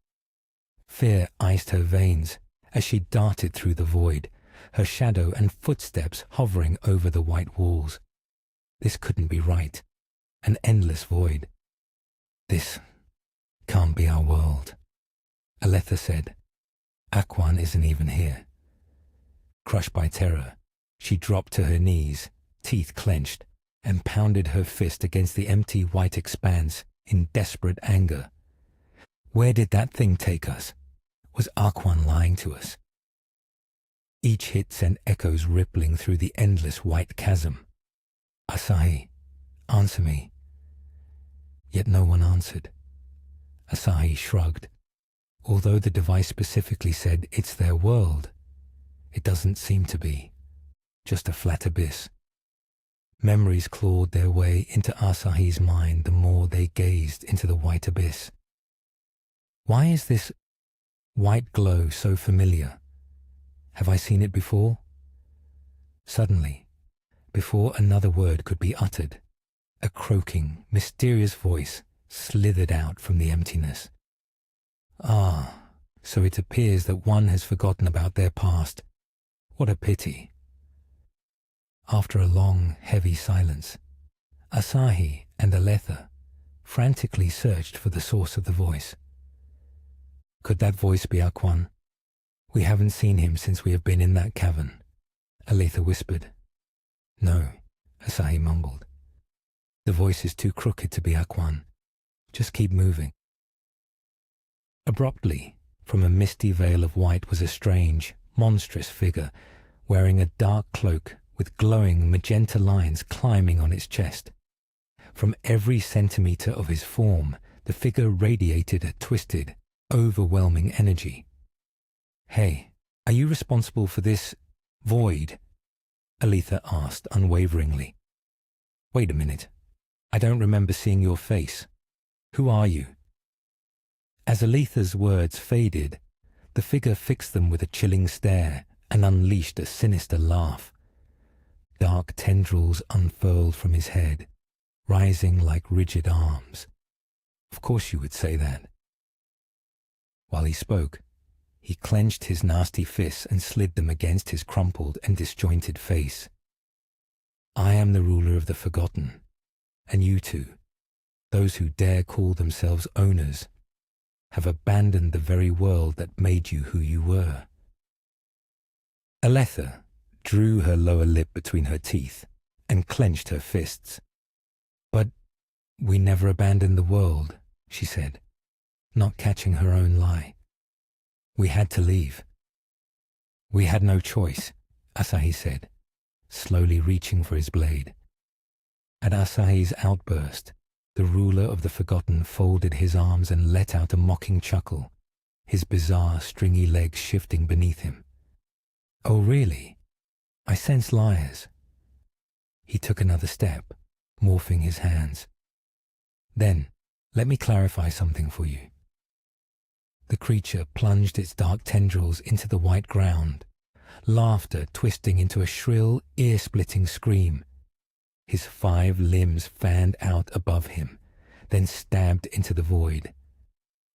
Fear iced her veins as she darted through the void, her shadow and footsteps hovering over the white walls. This couldn't be right. An endless void. This can't be our world, Aletha said. Aquan isn't even here. Crushed by terror, she dropped to her knees, teeth clenched, and pounded her fist against the empty white expanse in desperate anger. Where did that thing take us? Was Aquan lying to us? Each hit sent echoes rippling through the endless white chasm. Asahi, answer me. Yet no one answered. Asahi shrugged. Although the device specifically said it's their world, it doesn't seem to be. Just a flat abyss. Memories clawed their way into Asahi's mind the more they gazed into the white abyss. Why is this white glow so familiar. Have I seen it before? Suddenly, before another word could be uttered, a croaking, mysterious voice slithered out from the emptiness. Ah, so it appears that one has forgotten about their past. What a pity. After a long, heavy silence, Asahi and Aletha frantically searched for the source of the voice. Could that voice be Aquan? We haven't seen him since we have been in that cavern, Aletha whispered. No, Asahi mumbled. The voice is too crooked to be Aquan. Just keep moving. Abruptly, from a misty veil of white was a strange, monstrous figure wearing a dark cloak with glowing magenta lines climbing on its chest. From every centimeter of his form, the figure radiated a twisted, overwhelming energy. Hey, are you responsible for this void? Aletha asked unwaveringly. Wait a minute. I don't remember seeing your face. Who are you? As Aletha's words faded, the figure fixed them with a chilling stare and unleashed a sinister laugh. Dark tendrils unfurled from his head, rising like rigid arms. Of course you would say that. While he spoke, he clenched his nasty fists and slid them against his crumpled and disjointed face. I am the ruler of the Forgotten, and you two, those who dare call themselves owners, have abandoned the very world that made you who you were. Aletha drew her lower lip between her teeth and clenched her fists. But we never abandoned the world, she said, not catching her own lie. We had to leave. We had no choice, Asahi said, slowly reaching for his blade. At Asahi's outburst, the ruler of the Forgotten folded his arms and let out a mocking chuckle, his bizarre, stringy legs shifting beneath him. Oh, really? I sense liars. He took another step, morphing his hands. Then, let me clarify something for you. The creature plunged its dark tendrils into the white ground, laughter twisting into a shrill, ear-splitting scream. His 5 limbs fanned out above him, then stabbed into the void.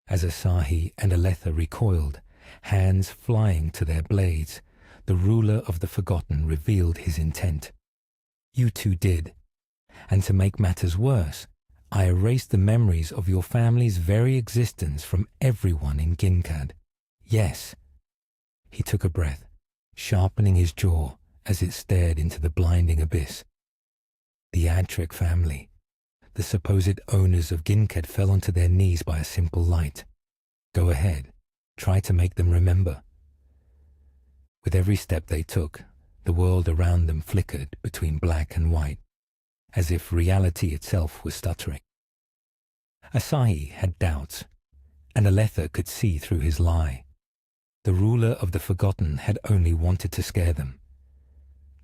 As Asahi and Aletha recoiled, hands flying to their blades, the ruler of the Forgotten revealed his intent. You two did. And to make matters worse, I erased the memories of your family's very existence from everyone in Ginkad. Yes. He took a breath, sharpening his jaw as it stared into the blinding abyss. The ADTRAIC family, the supposed owners of Ginkad, fell onto their knees by a simple light. Go ahead, try to make them remember. With every step they took, the world around them flickered between black and white, as if reality itself was stuttering. Asahi had doubts, and Aletha could see through his lie. The ruler of the Forgotten had only wanted to scare them.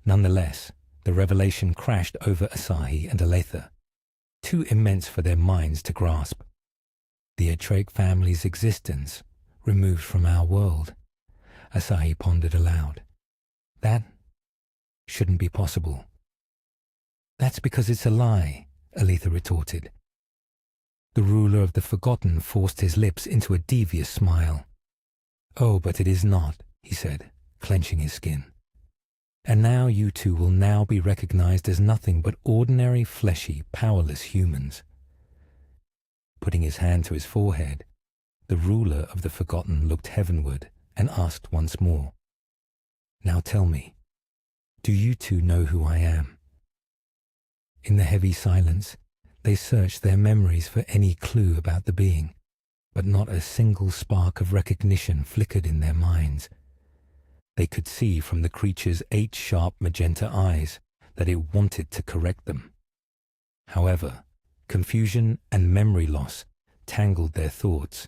Nonetheless, the revelation crashed over Asahi and Aletha, too immense for their minds to grasp. The ADTRAIC family's existence removed from our world, Asahi pondered aloud. That shouldn't be possible. That's because it's a lie, Aletha retorted. The ruler of the Forgotten forced his lips into a devious smile. Oh, but it is not, he said, clenching his skin. And now you two will now be recognized as nothing but ordinary, fleshy, powerless humans. Putting his hand to his forehead, the ruler of the Forgotten looked heavenward and asked once more, Now tell me, do you two know who I am? In the heavy silence, they searched their memories for any clue about the being, but not a single spark of recognition flickered in their minds. They could see from the creature's 8 sharp magenta eyes that it wanted to correct them. However, confusion and memory loss tangled their thoughts,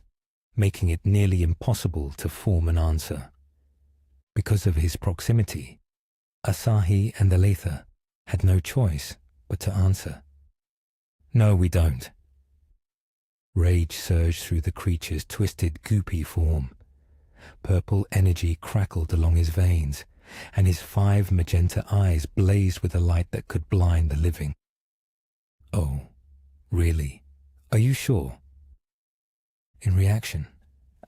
making it nearly impossible to form an answer. Because of his proximity, Asahi and Aletha had no choice but to answer. No, we don't. Rage surged through the creature's twisted, goopy form. Purple energy crackled along his veins, and his 5 magenta eyes blazed with a light that could blind the living. "Oh, really? Are you sure?" In reaction,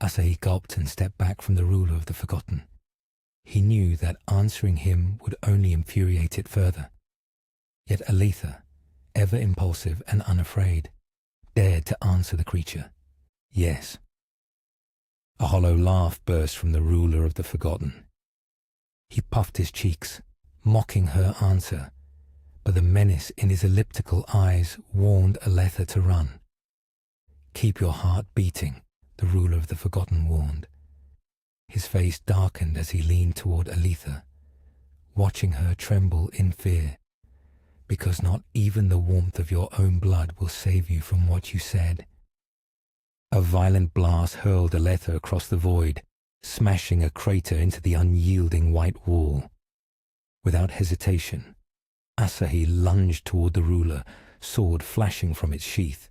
Asahi gulped and stepped back from the ruler of the Forgotten. He knew that answering him would only infuriate it further. Yet Aletha, ever impulsive and unafraid, dared to answer the creature. Yes. A hollow laugh burst from the ruler of the Forgotten. He puffed his cheeks, mocking her answer, but the menace in his elliptical eyes warned Aletha to run. "Keep your heart beating," the ruler of the Forgotten warned. His face darkened as he leaned toward Aletha, watching her tremble in fear, because not even the warmth of your own blood will save you from what you said. A violent blast hurled Aletha across the void, smashing a crater into the unyielding white wall. Without hesitation, Asahi lunged toward the ruler, sword flashing from its sheath.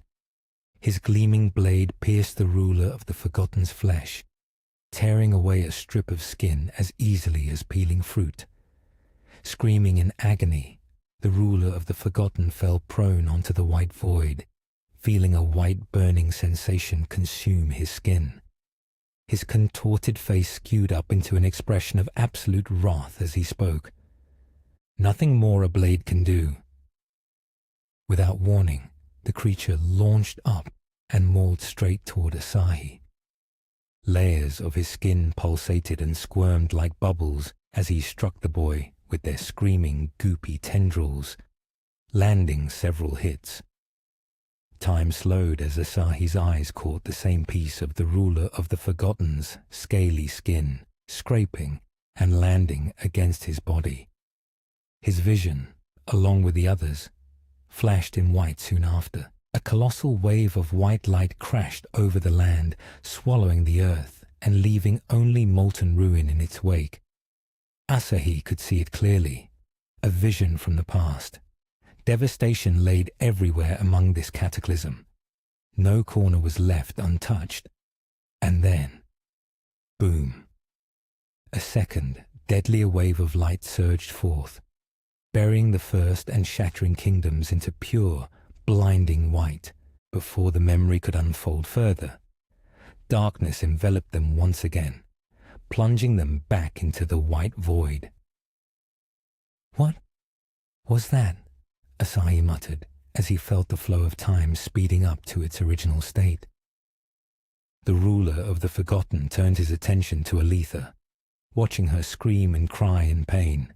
His gleaming blade pierced the ruler of the Forgotten's flesh, tearing away a strip of skin as easily as peeling fruit. Screaming in agony, the ruler of the Forgotten fell prone onto the white void, feeling a white burning sensation consume his skin. His contorted face skewed up into an expression of absolute wrath as he spoke. "Nothing more a blade can do." Without warning, the creature launched up and mauled straight toward Asahi. Layers of his skin pulsated and squirmed like bubbles as he struck the boy with their screaming, goopy tendrils, landing several hits. Time slowed as Asahi's eyes caught the same piece of the ruler of the Forgotten's scaly skin, scraping and landing against his body. His vision, along with the others, flashed in white soon after. A colossal wave of white light crashed over the land, swallowing the earth and leaving only molten ruin in its wake. Asahi could see it clearly, a vision from the past. Devastation laid everywhere among this cataclysm. No corner was left untouched. And then, boom. A second, deadlier wave of light surged forth, burying the first and shattering kingdoms into pure, blinding white. Before the memory could unfold further, darkness enveloped them once again, plunging them back into the white void. "What was that?" Asahi muttered as he felt the flow of time speeding up to its original state. The ruler of the Forgotten turned his attention to Aletha, watching her scream and cry in pain.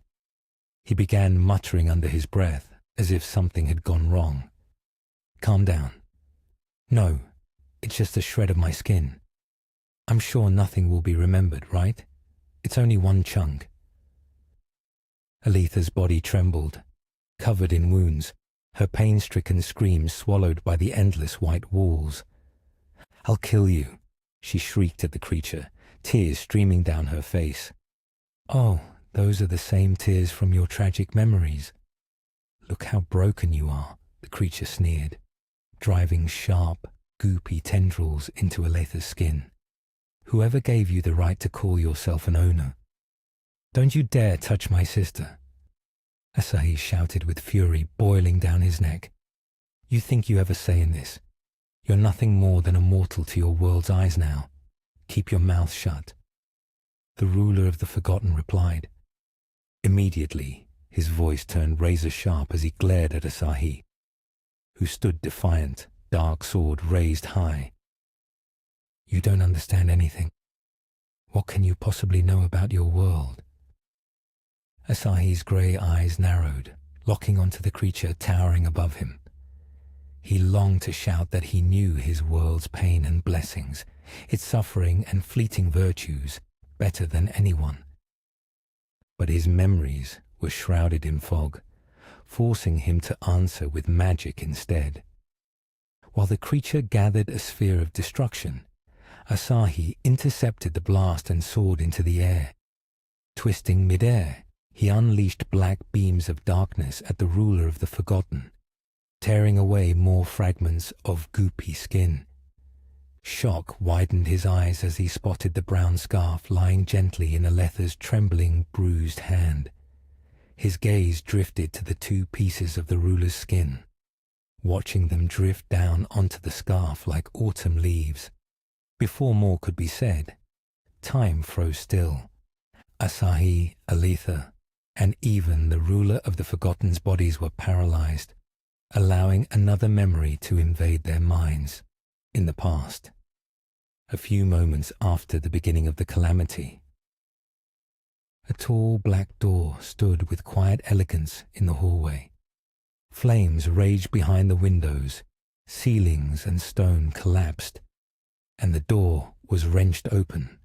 He began muttering under his breath as if something had gone wrong. "Calm down. No, it's just a shred of my skin. I'm sure nothing will be remembered, right? It's only one chunk." Aletha's body trembled, covered in wounds, her pain-stricken screams swallowed by the endless white walls. "I'll kill you," she shrieked at the creature, tears streaming down her face. "Oh, those are the same tears from your tragic memories. Look how broken you are," the creature sneered, driving sharp, goopy tendrils into Aletha's skin. "Whoever gave you the right to call yourself an owner? Don't you dare touch my sister." Asahi shouted with fury boiling down his neck. "You think you have a say in this? You're nothing more than a mortal to your world's eyes now. Keep your mouth shut." The ruler of the Forgotten replied. Immediately, his voice turned razor-sharp as he glared at Asahi, who stood defiant, dark sword raised high. "You don't understand anything. What can you possibly know about your world?" Asahi's grey eyes narrowed, locking onto the creature towering above him. He longed to shout that he knew his world's pain and blessings, its suffering and fleeting virtues, better than anyone. But his memories were shrouded in fog, forcing him to answer with magic instead. While the creature gathered a sphere of destruction, Asahi intercepted the blast and soared into the air. Twisting mid-air, he unleashed black beams of darkness at the ruler of the Forgotten, tearing away more fragments of goopy skin. Shock widened his eyes as he spotted the brown scarf lying gently in Aletha's trembling, bruised hand. His gaze drifted to the 2 pieces of the ruler's skin, watching them drift down onto the scarf like autumn leaves. Before more could be said, time froze still. Asahi, Aletha, and even the ruler of the Forgotten's bodies were paralyzed, allowing another memory to invade their minds, in the past, a few moments after the beginning of the calamity. A tall black door stood with quiet elegance in the hallway. Flames raged behind the windows, ceilings and stone collapsed, and the door was wrenched open.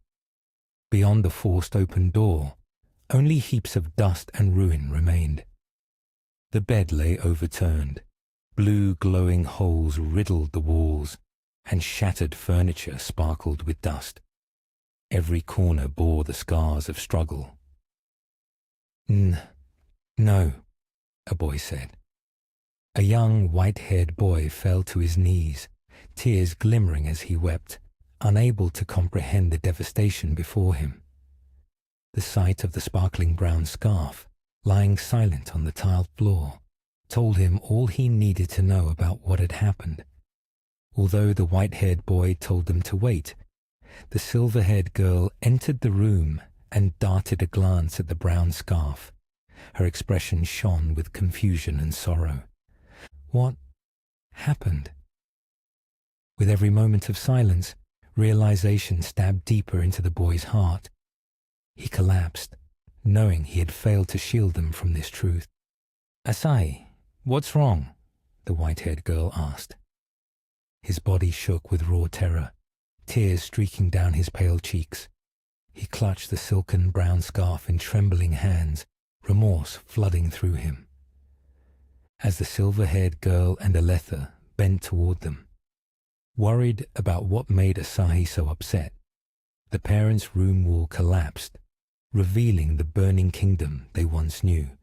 Beyond the forced open door, only heaps of dust and ruin remained. The bed lay overturned. Blue glowing holes riddled the walls, and shattered furniture sparkled with dust. Every corner bore the scars of struggle. No, a boy said. A young white-haired boy fell to his knees, tears glimmering as he wept, unable to comprehend the devastation before him. The sight of the sparkling brown scarf, lying silent on the tiled floor, told him all he needed to know about what had happened. Although the white-haired boy told them to wait, the silver-haired girl entered the room and darted a glance at the brown scarf. Her expression shone with confusion and sorrow. What happened? With every moment of silence, realization stabbed deeper into the boy's heart. He collapsed, knowing he had failed to shield them from this truth. "Asahi, what's wrong?" the white-haired girl asked. His body shook with raw terror, tears streaking down his pale cheeks. He clutched the silken brown scarf in trembling hands, remorse flooding through him. As the silver-haired girl and Aletha bent toward them, worried about what made Asahi so upset, the parents' room wall collapsed, revealing the burning kingdom they once knew.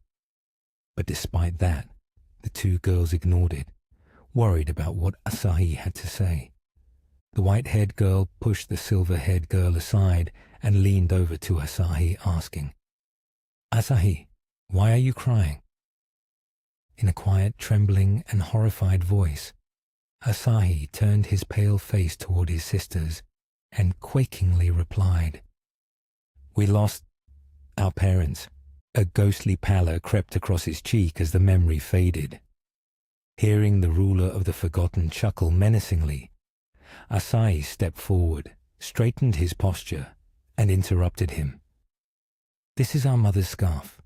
But despite that, the 2 girls ignored it, worried about what Asahi had to say. The white-haired girl pushed the silver-haired girl aside and leaned over to Asahi, asking, "Asahi, why are you crying?" In a quiet, trembling, and horrified voice, Asahi turned his pale face toward his sisters and quakingly replied, "We lost our parents." A ghostly pallor crept across his cheek as the memory faded. Hearing the ruler of the Forgotten chuckle menacingly, Asahi stepped forward, straightened his posture, and interrupted him. "This is our mother's scarf."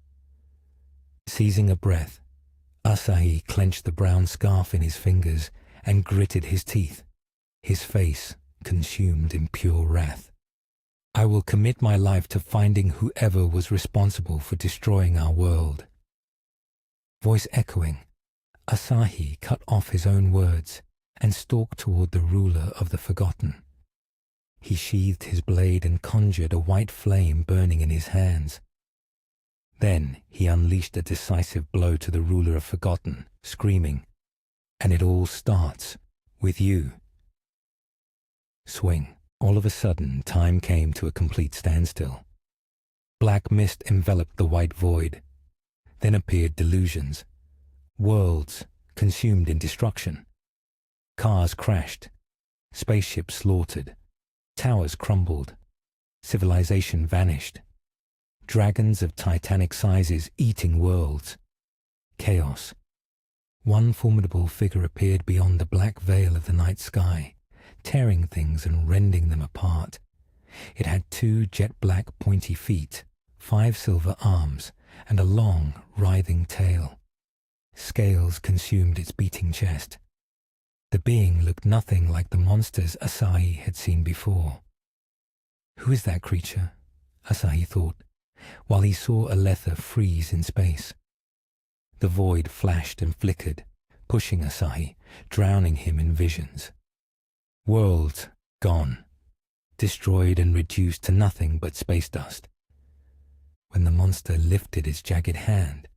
Seizing a breath, Asahi clenched the brown scarf in his fingers and gritted his teeth, his face consumed in pure wrath. "I will commit my life to finding whoever was responsible for destroying our world." Voice echoing, Asahi cut off his own words and stalked toward the ruler of the Forgotten. He sheathed his blade and conjured a white flame burning in his hands. Then he unleashed a decisive blow to the ruler of Forgotten, screaming, "And it all starts with you." Swing. All of a sudden, time came to a complete standstill. Black mist enveloped the white void. Then appeared delusions. Worlds consumed in destruction. Cars crashed. Spaceships slaughtered. Towers crumbled. Civilization vanished. Dragons of titanic sizes eating worlds. Chaos. One formidable figure appeared beyond the black veil of the night sky, tearing things and rending them apart. It had 2 jet-black pointy feet, 5 silver arms, and a long, writhing tail. Scales consumed its beating chest. The being looked nothing like the monsters Asahi had seen before. "Who is that creature?" Asahi thought, while he saw Aletha freeze in space. The void flashed and flickered, pushing Asahi, drowning him in visions. Worlds gone, destroyed and reduced to nothing but space dust. When the monster lifted its jagged hand,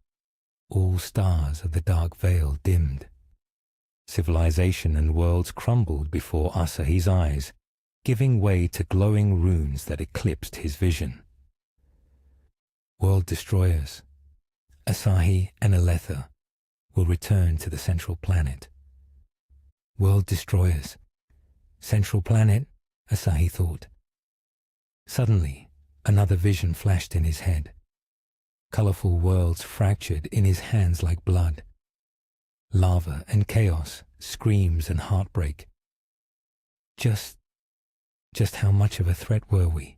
all stars of the dark veil dimmed. Civilization and worlds crumbled before Asahi's eyes, giving way to glowing runes that eclipsed his vision. World destroyers, Asahi and Aletha, will return to the central planet. World destroyers, central planet, Asahi thought. Suddenly, another vision flashed in his head. Colorful worlds fractured in his hands like blood. Lava and chaos, screams and heartbreak. Just how much of a threat were we?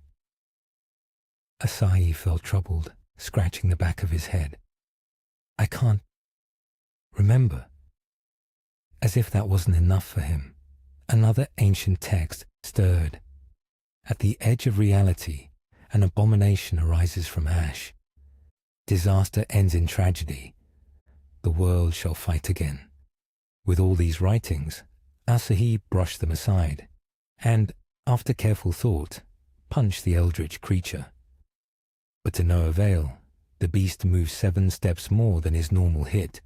Asahi felt troubled, scratching the back of his head. I can't remember. As if that wasn't enough for him, another ancient text stirred. At the edge of reality, an abomination arises from ash. Disaster ends in tragedy. The world shall fight again. With all these writings, Asahi brushed them aside, and, after careful thought, punched the eldritch creature. But to no avail, the beast moved 7 steps more than his normal hit,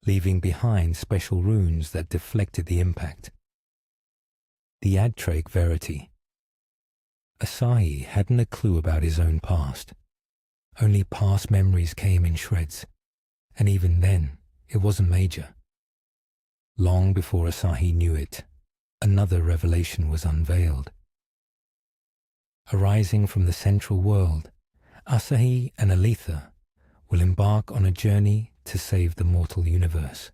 leaving behind special runes that deflected the impact. The ADTRAIC VERITY. Asahi hadn't a clue about his own past. Only past memories came in shreds, and even then, it wasn't major. Long before Asahi knew it, another revelation was unveiled. Arising from the central world, Asahi and Aletha will embark on a journey to save the mortal universe.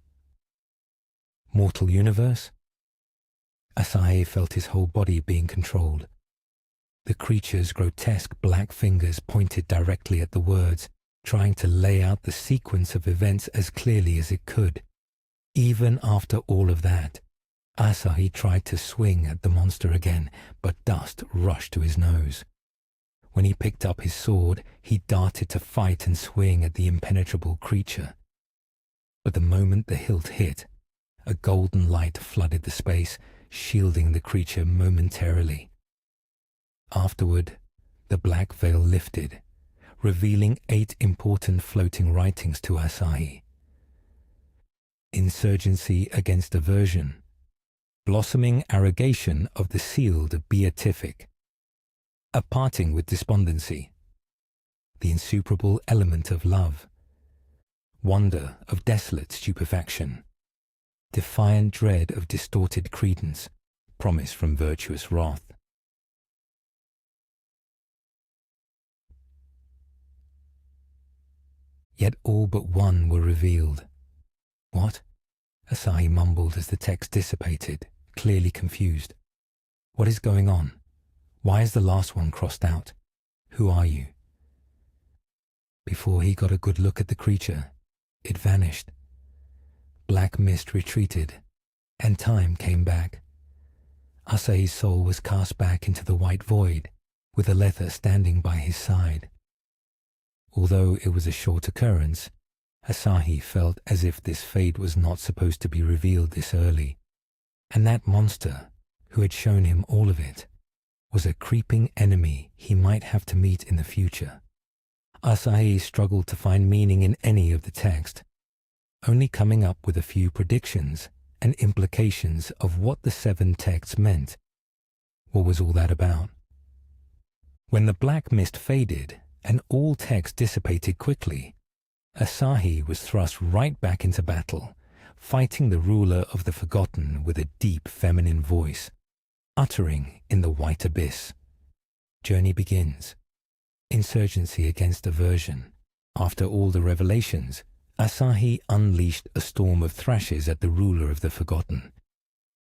Mortal universe? Asahi felt his whole body being controlled. The creature's grotesque black fingers pointed directly at the words, trying to lay out the sequence of events as clearly as it could. Even after all of that, Asahi tried to swing at the monster again, but dust rushed to his nose. When he picked up his sword, he darted to fight and swing at the impenetrable creature. But the moment the hilt hit, a golden light flooded the space, shielding the creature momentarily. Afterward, the black veil lifted, revealing 8 important floating writings to Asahi. Insurgency against aversion, blossoming arrogation of the sealed beatific, a parting with despondency, the insuperable element of love, wonder of desolate stupefaction, defiant dread of distorted credence, promise from virtuous wrath. Yet all but one were revealed. What? Asahi mumbled as the text dissipated, clearly confused. What is going on? Why is the last one crossed out? Who are you? Before he got a good look at the creature, it vanished. Black mist retreated, and time came back. Asahi's soul was cast back into the white void, with Aletha standing by his side. Although it was a short occurrence, Asahi felt as if this fate was not supposed to be revealed this early, and that monster, who had shown him all of it, was a creeping enemy he might have to meet in the future. Asahi struggled to find meaning in any of the text, only coming up with a few predictions and implications of what the 7 texts meant. What was all that about? When the black mist faded and all text dissipated quickly, Asahi was thrust right back into battle, fighting the ruler of the Forgotten with a deep feminine voice, uttering in the white abyss. Journey begins. Insurgency against aversion. After all the revelations, Asahi unleashed a storm of thrashes at the ruler of the Forgotten.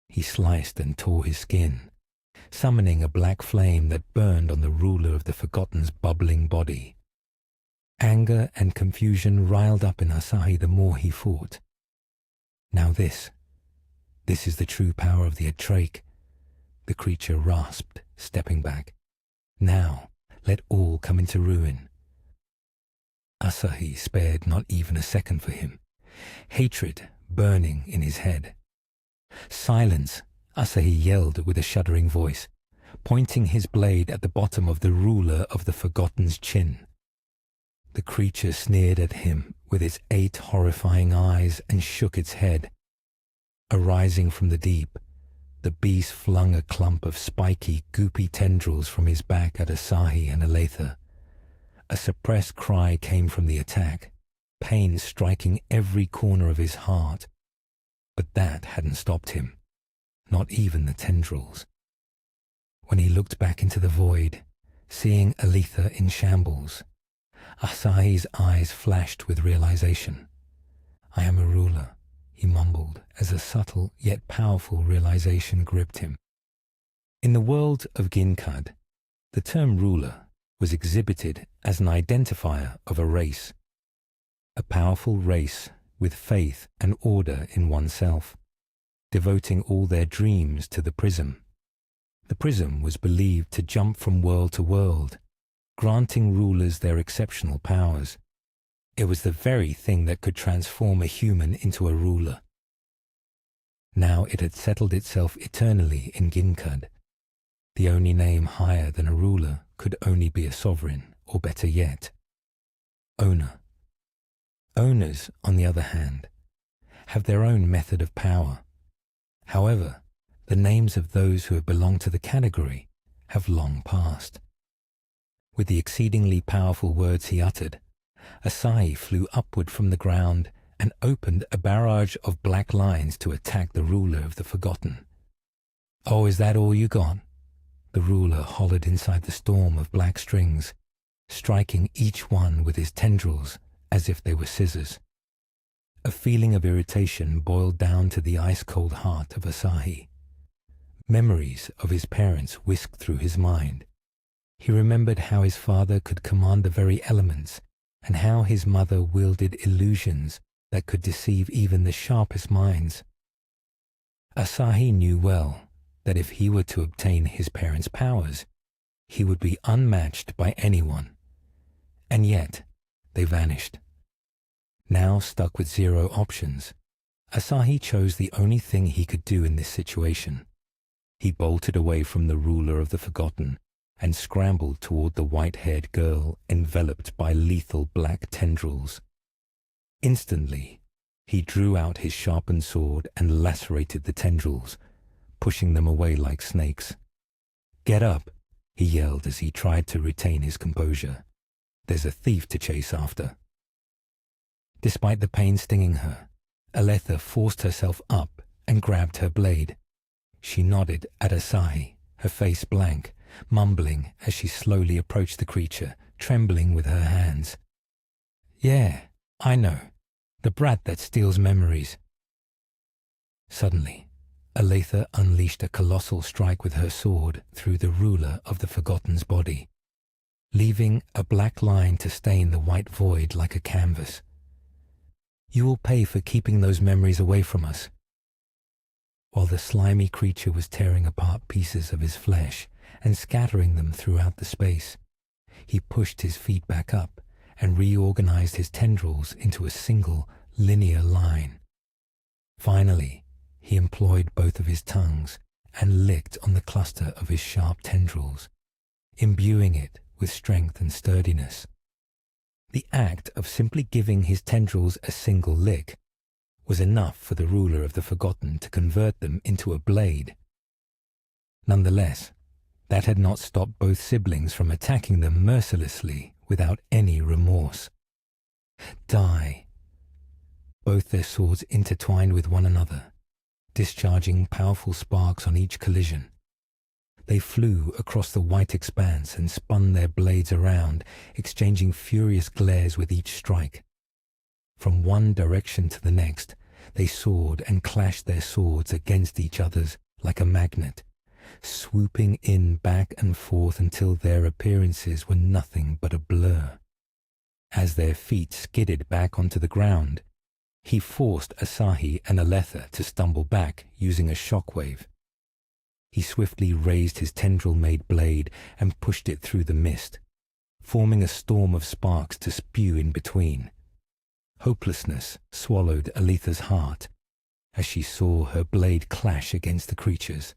He sliced and tore his skin, summoning a black flame that burned on the ruler of the Forgotten's bubbling body. Anger and confusion riled up in Asahi the more he fought. Now this is the true power of the ADTRAIC, the creature rasped, stepping back. Now, let all come into ruin. Asahi spared not even a second for him, hatred burning in his head. Silence, Asahi yelled with a shuddering voice, pointing his blade at the bottom of the ruler of the Forgotten's chin. The creature sneered at him with its 8 horrifying eyes and shook its head. Arising from the deep, the beast flung a clump of spiky, goopy tendrils from his back at Asahi and Aletha. A suppressed cry came from the attack, pain striking every corner of his heart. But that hadn't stopped him, not even the tendrils. When he looked back into the void, seeing Aletha in shambles, Asahi's eyes flashed with realization. "I am a ruler," he mumbled as a subtle yet powerful realization gripped him. In the world of Ginkad, the term ruler was exhibited as an identifier of a race, a powerful race with faith and order in oneself, devoting all their dreams to the prism. The prism was believed to jump from world to world, granting rulers their exceptional powers. It was the very thing that could transform a human into a ruler. Now it had settled itself eternally in Ginkad. The only name higher than a ruler could only be a sovereign, or better yet, owner. Owners, on the other hand, have their own method of power. However, the names of those who have belonged to the category have long passed. With the exceedingly powerful words he uttered, Asahi flew upward from the ground and opened a barrage of black lines to attack the ruler of the Forgotten. "Oh, is that all you got?" The ruler hollered inside the storm of black strings, striking each one with his tendrils as if they were scissors. A feeling of irritation boiled down to the ice-cold heart of Asahi. Memories of his parents whisked through his mind. He remembered how his father could command the very elements and how his mother wielded illusions that could deceive even the sharpest minds. Asahi knew well that if he were to obtain his parents' powers, he would be unmatched by anyone. And yet, they vanished. Now stuck with zero options, Asahi chose the only thing he could do in this situation. He bolted away from the ruler of the Forgotten and scrambled toward the white-haired girl enveloped by lethal black tendrils. Instantly, he drew out his sharpened sword and lacerated the tendrils, pushing them away like snakes. "Get up," he yelled as he tried to retain his composure. "There's a thief to chase after." Despite the pain stinging her, Aletha forced herself up and grabbed her blade. She nodded at Asahi, her face blank, mumbling as she slowly approached the creature, trembling with her hands. "Yeah, I know. The brat that steals memories." Suddenly, Aletha unleashed a colossal strike with her sword through the ruler of the Forgotten's body, leaving a black line to stain the white void like a canvas. "You will pay for keeping those memories away from us." While the slimy creature was tearing apart pieces of his flesh and scattering them throughout the space, he pushed his feet back up and reorganized his tendrils into a single, linear line. Finally, he employed both of his tongues and licked on the cluster of his sharp tendrils, imbuing it with strength and sturdiness. The act of simply giving his tendrils a single lick was enough for the ruler of the Forgotten to convert them into a blade. Nonetheless, that had not stopped both siblings from attacking them mercilessly without any remorse. Die! Both their swords intertwined with one another, discharging powerful sparks on each collision. They flew across the white expanse and spun their blades around, exchanging furious glares with each strike. From one direction to the next, they soared and clashed their swords against each other's like a magnet, swooping in back and forth until their appearances were nothing but a blur. As their feet skidded back onto the ground, he forced Asahi and Aletha to stumble back using a shockwave. He swiftly raised his tendril-made blade and pushed it through the mist, forming a storm of sparks to spew in between. Hopelessness swallowed Aletha's heart as she saw her blade clash against the creature's.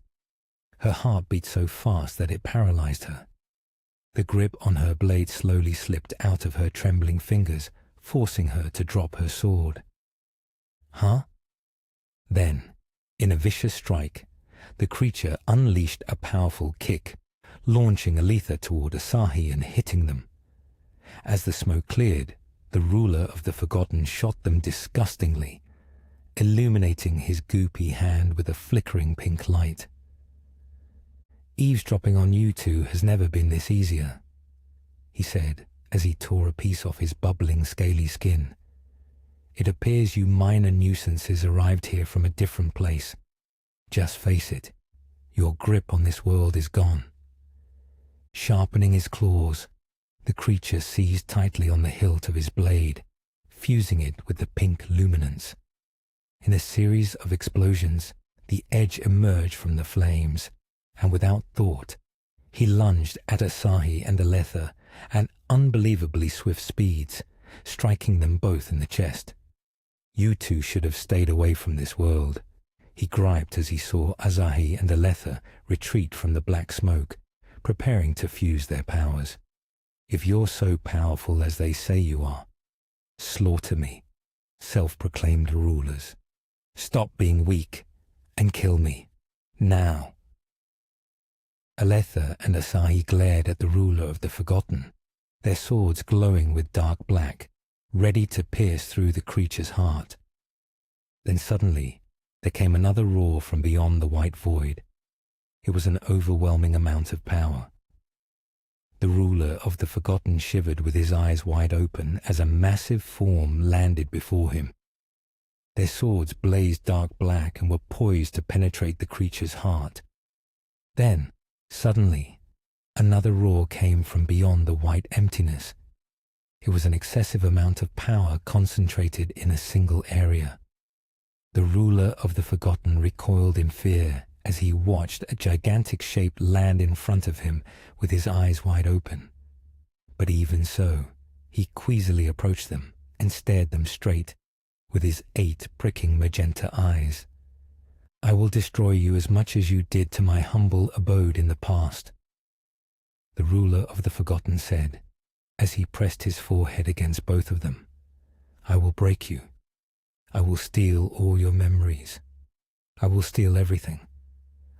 Her heart beat so fast that it paralyzed her. The grip on her blade slowly slipped out of her trembling fingers, forcing her to drop her sword. Huh? Then, in a vicious strike, the creature unleashed a powerful kick, launching Aletha toward Asahi and hitting them. As the smoke cleared, the ruler of the Forgotten shot them disgustingly, illuminating his goopy hand with a flickering pink light. "Eavesdropping on you two has never been this easier," he said as he tore a piece off his bubbling, scaly skin. "It appears you minor nuisances arrived here from a different place. Just face it, your grip on this world is gone." Sharpening his claws, the creature seized tightly on the hilt of his blade, fusing it with the pink luminance. In a series of explosions, the edge emerged from the flames, and without thought, he lunged at Asahi and Aletha at unbelievably swift speeds, striking them both in the chest. "You two should have stayed away from this world," he griped as he saw Asahi and Aletha retreat from the black smoke, preparing to fuse their powers. "If you're so powerful as they say you are, slaughter me, self-proclaimed rulers. Stop being weak and kill me, now." Aletha and Asahi glared at the ruler of the Forgotten, their swords glowing with dark black, ready to pierce through the creature's heart. Then suddenly, there came another roar from beyond the white void. It was an overwhelming amount of power. The ruler of the Forgotten shivered with his eyes wide open as a massive form landed before him. Their swords blazed dark black and were poised to penetrate the creature's heart. Then, suddenly, another roar came from beyond the white emptiness. It was an excessive amount of power concentrated in a single area. The ruler of the Forgotten recoiled in fear as he watched a gigantic shape land in front of him with his eyes wide open. But even so, he queasily approached them and stared them straight with his 8 pricking magenta eyes. "I will destroy you as much as you did to my humble abode in the past," the ruler of the Forgotten said, as he pressed his forehead against both of them. "I will break you. I will steal all your memories. I will steal everything.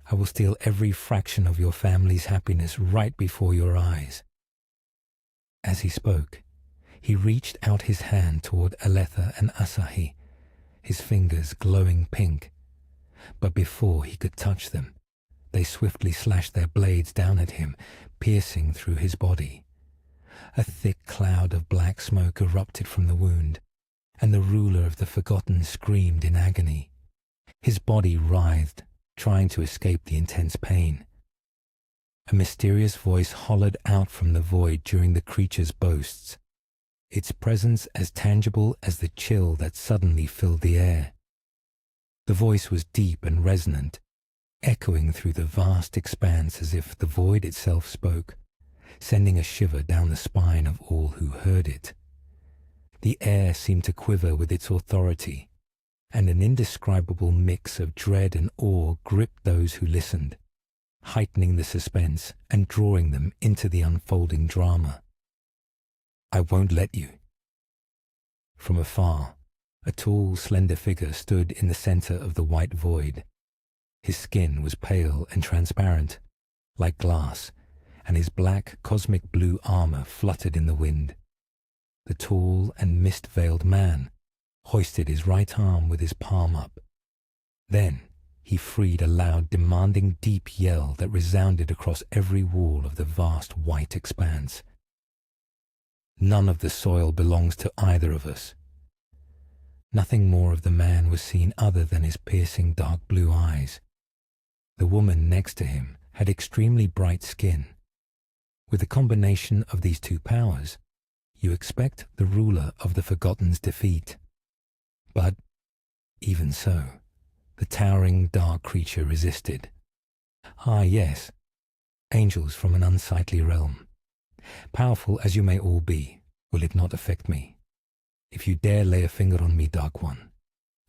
I will steal every fraction of your family's happiness right before your eyes." As he spoke, he reached out his hand toward Aletha and Asahi, his fingers glowing pink. But before he could touch them, they swiftly slashed their blades down at him, piercing through his body. A thick cloud of black smoke erupted from the wound, and the ruler of the Forgotten screamed in agony. His body writhed, trying to escape the intense pain. A mysterious voice hollered out from the void during the creature's boasts, its presence as tangible as the chill that suddenly filled the air. The voice was deep and resonant, echoing through the vast expanse as if the void itself spoke, sending a shiver down the spine of all who heard it. The air seemed to quiver with its authority, and an indescribable mix of dread and awe gripped those who listened, heightening the suspense and drawing them into the unfolding drama. "I won't let you." From afar, a tall, slender figure stood in the center of the white void. His skin was pale and transparent, like glass, and his black, cosmic blue armor fluttered in the wind. The tall and mist-veiled man hoisted his right arm with his palm up. Then he freed a loud, demanding, deep yell that resounded across every wall of the vast white expanse. "None of the soil belongs to either of us." Nothing more of the man was seen other than his piercing dark blue eyes. The woman next to him had extremely bright skin. With the combination of these two powers, you expect the ruler of the Forgotten's defeat. But even so, the towering dark creature resisted. "Ah, yes, angels from an unsightly realm. Powerful as you may all be, will it not affect me? If you dare lay a finger on me, Dark One,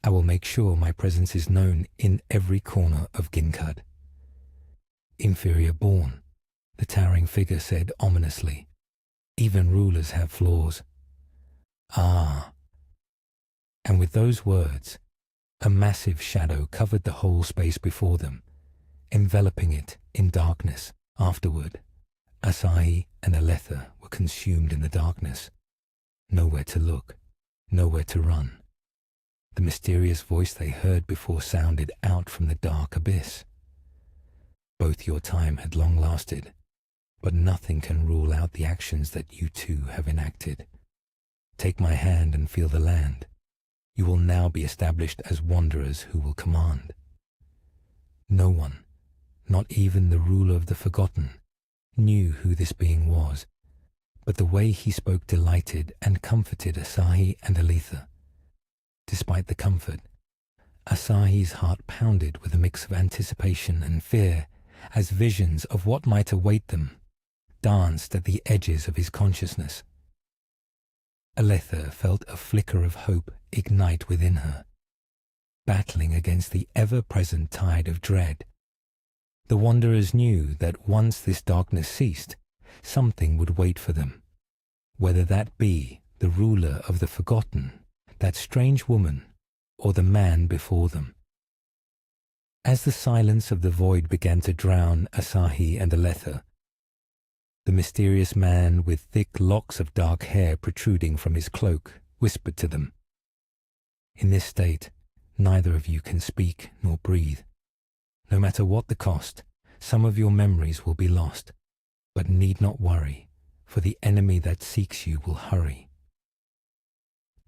I will make sure my presence is known in every corner of Ginkad." "Inferior born," the towering figure said ominously. "Even rulers have flaws." "Ah." And with those words, a massive shadow covered the whole space before them, enveloping it in darkness. Afterward, Asahi and Aletha were consumed in the darkness. Nowhere to look, nowhere to run. The mysterious voice they heard before sounded out from the dark abyss. Both your time had long lasted, but nothing can rule out the actions that you two have enacted. Take my hand and feel the land. You will now be established as wanderers who will command. No one, not even the ruler of the Forgotten, knew who this being was, but the way he spoke delighted and comforted Asahi and Aletha. Despite the comfort, Asahi's heart pounded with a mix of anticipation and fear as visions of what might await them danced at the edges of his consciousness. Aletha felt a flicker of hope ignite within her, battling against the ever-present tide of dread. The wanderers knew that once this darkness ceased, something would wait for them, whether that be the ruler of the Forgotten, that strange woman, or the man before them. As the silence of the void began to drown Asahi and Aletha, the mysterious man with thick locks of dark hair protruding from his cloak whispered to them, "In this state, neither of you can speak nor breathe. No matter what the cost, some of your memories will be lost, but need not worry, for the enemy that seeks you will hurry."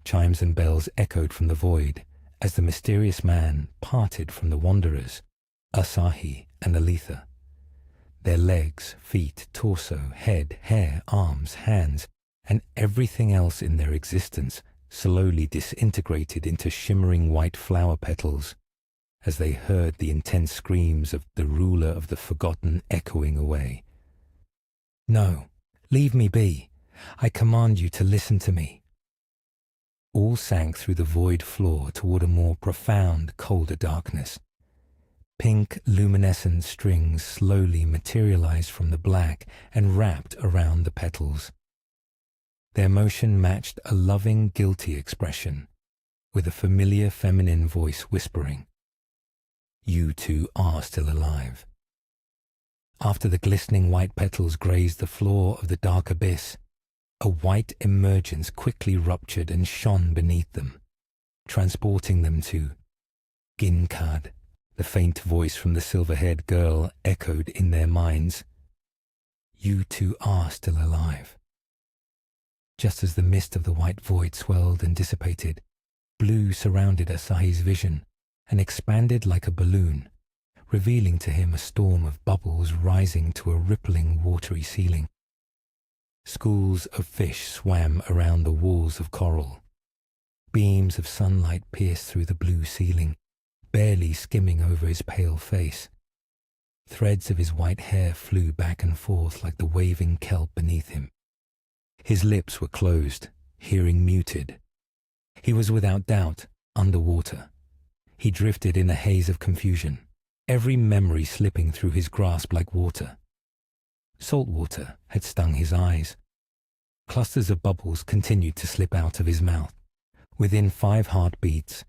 Chimes and bells echoed from the void as the mysterious man parted from the wanderers, Asahi and Aletha. Their legs, feet, torso, head, hair, arms, hands, and everything else in their existence slowly disintegrated into shimmering white flower petals as they heard the intense screams of the ruler of the Forgotten echoing away. "No, leave me be. I command you to listen to me." All sank through the void floor toward a more profound, colder darkness. Pink, luminescent strings slowly materialized from the black and wrapped around the petals. Their motion matched a loving, guilty expression, with a familiar feminine voice whispering, "You two are still alive." After the glistening white petals grazed the floor of the dark abyss, a white emergence quickly ruptured and shone beneath them, transporting them to Ginkad. The faint voice from the silver-haired girl echoed in their minds, "You two are still alive." Just as the mist of the white void swelled and dissipated, blue surrounded Asahi's vision and expanded like a balloon, revealing to him a storm of bubbles rising to a rippling watery ceiling. Schools of fish swam around the walls of coral. Beams of sunlight pierced through the blue ceiling, barely skimming over his pale face. Threads of his white hair flew back and forth like the waving kelp beneath him. His lips were closed, hearing muted. He was without doubt underwater. He drifted in a haze of confusion, every memory slipping through his grasp like water. Salt water had stung his eyes. Clusters of bubbles continued to slip out of his mouth. Within 5 heartbeats,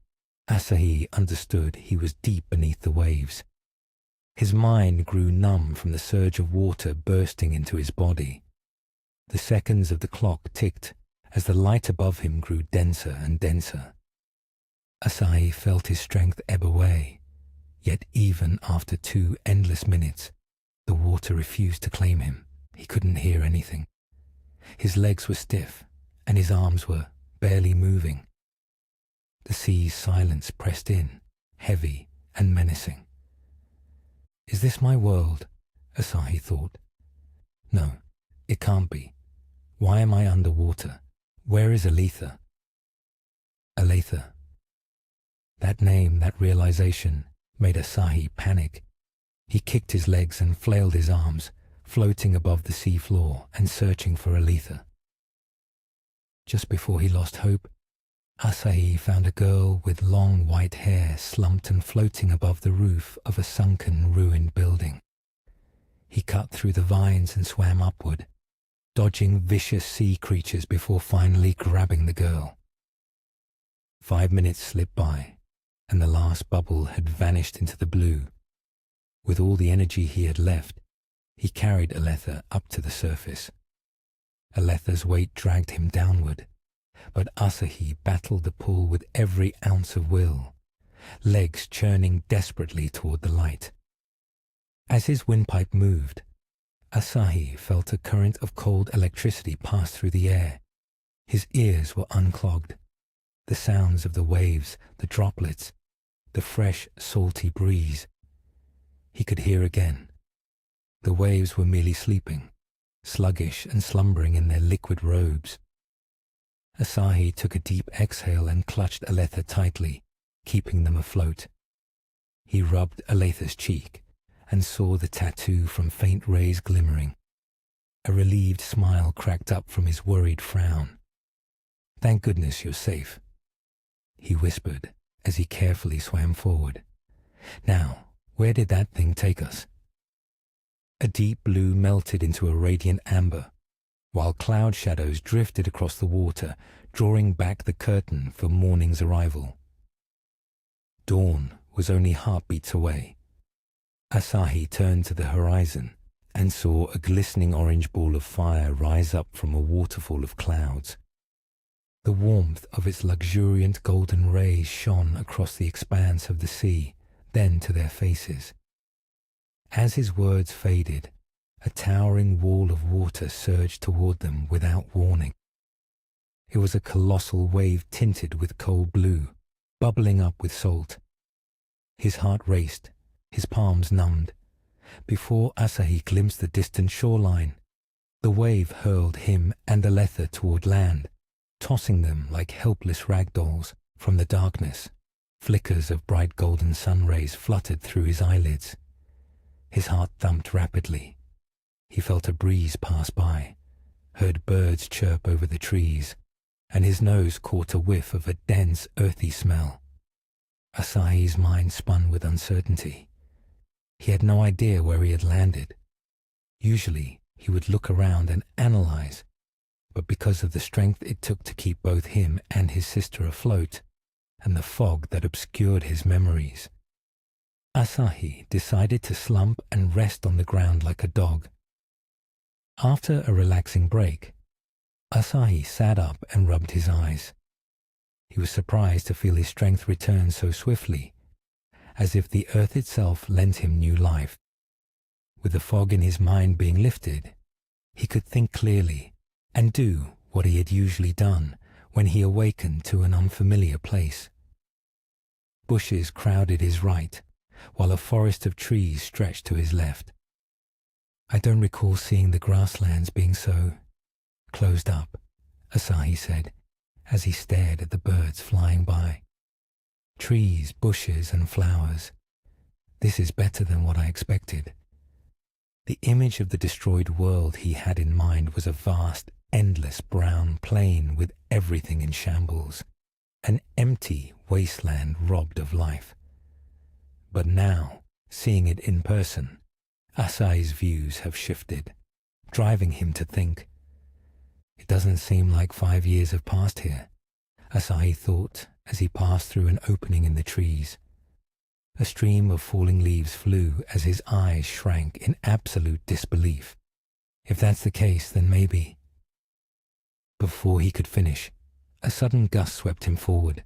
Asahi understood he was deep beneath the waves. His mind grew numb from the surge of water bursting into his body. The seconds of the clock ticked as the light above him grew denser and denser. Asahi felt his strength ebb away, yet even after 2 endless minutes, the water refused to claim him. He couldn't hear anything. His legs were stiff, and his arms were barely moving. The sea's silence pressed in, heavy and menacing. "Is this my world?" Asahi thought. "No, it can't be. Why am I underwater? Where is Aletha?" Aletha. That name, that realization, made Asahi panic. He kicked his legs and flailed his arms, floating above the sea floor and searching for Aletha. Just before he lost hope, Asahi found a girl with long white hair slumped and floating above the roof of a sunken, ruined building. He cut through the vines and swam upward, dodging vicious sea creatures before finally grabbing the girl. 5 minutes slipped by, and the last bubble had vanished into the blue. With all the energy he had left, he carried Aletha up to the surface. Aletha's weight dragged him downward, but Asahi battled the pull with every ounce of will, legs churning desperately toward the light. As his windpipe moved, Asahi felt a current of cold electricity pass through the air. His ears were unclogged. The sounds of the waves, the droplets, the fresh, salty breeze. He could hear again. The waves were merely sleeping, sluggish and slumbering in their liquid robes. Asahi took a deep exhale and clutched Aletha tightly, keeping them afloat. He rubbed Aletha's cheek and saw the tattoo from faint rays glimmering. A relieved smile cracked up from his worried frown. "Thank goodness you're safe," he whispered as he carefully swam forward. "Now, where did that thing take us?" A deep blue melted into a radiant amber, while cloud shadows drifted across the water, drawing back the curtain for morning's arrival. Dawn was only heartbeats away. Asahi turned to the horizon and saw a glistening orange ball of fire rise up from a waterfall of clouds. The warmth of its luxuriant golden rays shone across the expanse of the sea, then to their faces. As his words faded, a towering wall of water surged toward them without warning. It was a colossal wave tinted with cold blue, bubbling up with salt. His heart raced, his palms numbed. Before Asahi glimpsed the distant shoreline, the wave hurled him and Aletha toward land, tossing them like helpless rag dolls from the darkness. Flickers of bright golden sun rays fluttered through his eyelids. His heart thumped rapidly. He felt a breeze pass by, heard birds chirp over the trees, and his nose caught a whiff of a dense, earthy smell. Asahi's mind spun with uncertainty. He had no idea where he had landed. Usually, he would look around and analyze, but because of the strength it took to keep both him and his sister afloat, and the fog that obscured his memories, Asahi decided to slump and rest on the ground like a dog. After a relaxing break, Asahi sat up and rubbed his eyes. He was surprised to feel his strength return so swiftly, as if the earth itself lent him new life. With the fog in his mind being lifted, he could think clearly and do what he had usually done when he awakened to an unfamiliar place. Bushes crowded his right, while a forest of trees stretched to his left. "I don't recall seeing the grasslands being so closed up," Asahi said, as he stared at the birds flying by. "Trees, bushes, and flowers. This is better than what I expected." The image of the destroyed world he had in mind was a vast, endless brown plain with everything in shambles, an empty wasteland robbed of life. But now, seeing it in person, Asahi's views have shifted, driving him to think. "It doesn't seem like 5 years have passed here," Asahi thought as he passed through an opening in the trees. A stream of falling leaves flew as his eyes shrank in absolute disbelief. If that's the case, then maybe... Before he could finish, a sudden gust swept him forward,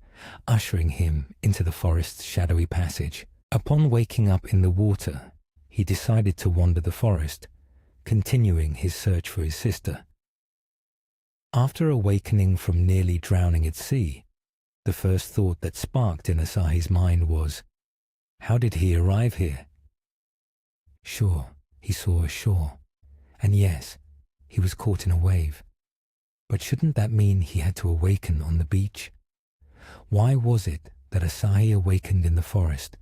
ushering him into the forest's shadowy passage. Upon waking up in the water, he decided to wander the forest, continuing his search for his sister. After awakening from nearly drowning at sea, the first thought that sparked in Asahi's mind was, how did he arrive here? Sure, he saw a shore, and yes, he was caught in a wave. But shouldn't that mean he had to awaken on the beach? Why was it that Asahi awakened in the forest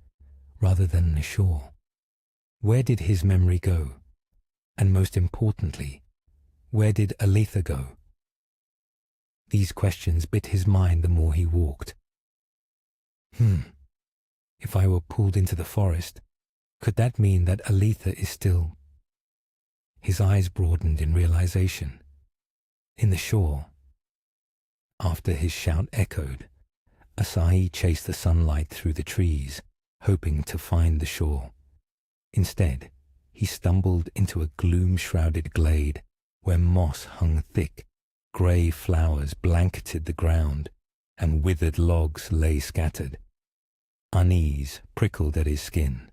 rather than the shore? Where did his memory go? And most importantly, where did Aletha go? These questions bit his mind the more he walked. If I were pulled into the forest, could that mean that Aletha is still... His eyes broadened in realization. In the shore. After his shout echoed, Asahi chased the sunlight through the trees, hoping to find the shore. Instead, he stumbled into a gloom-shrouded glade where moss hung thick, grey flowers blanketed the ground, and withered logs lay scattered. Unease prickled at his skin.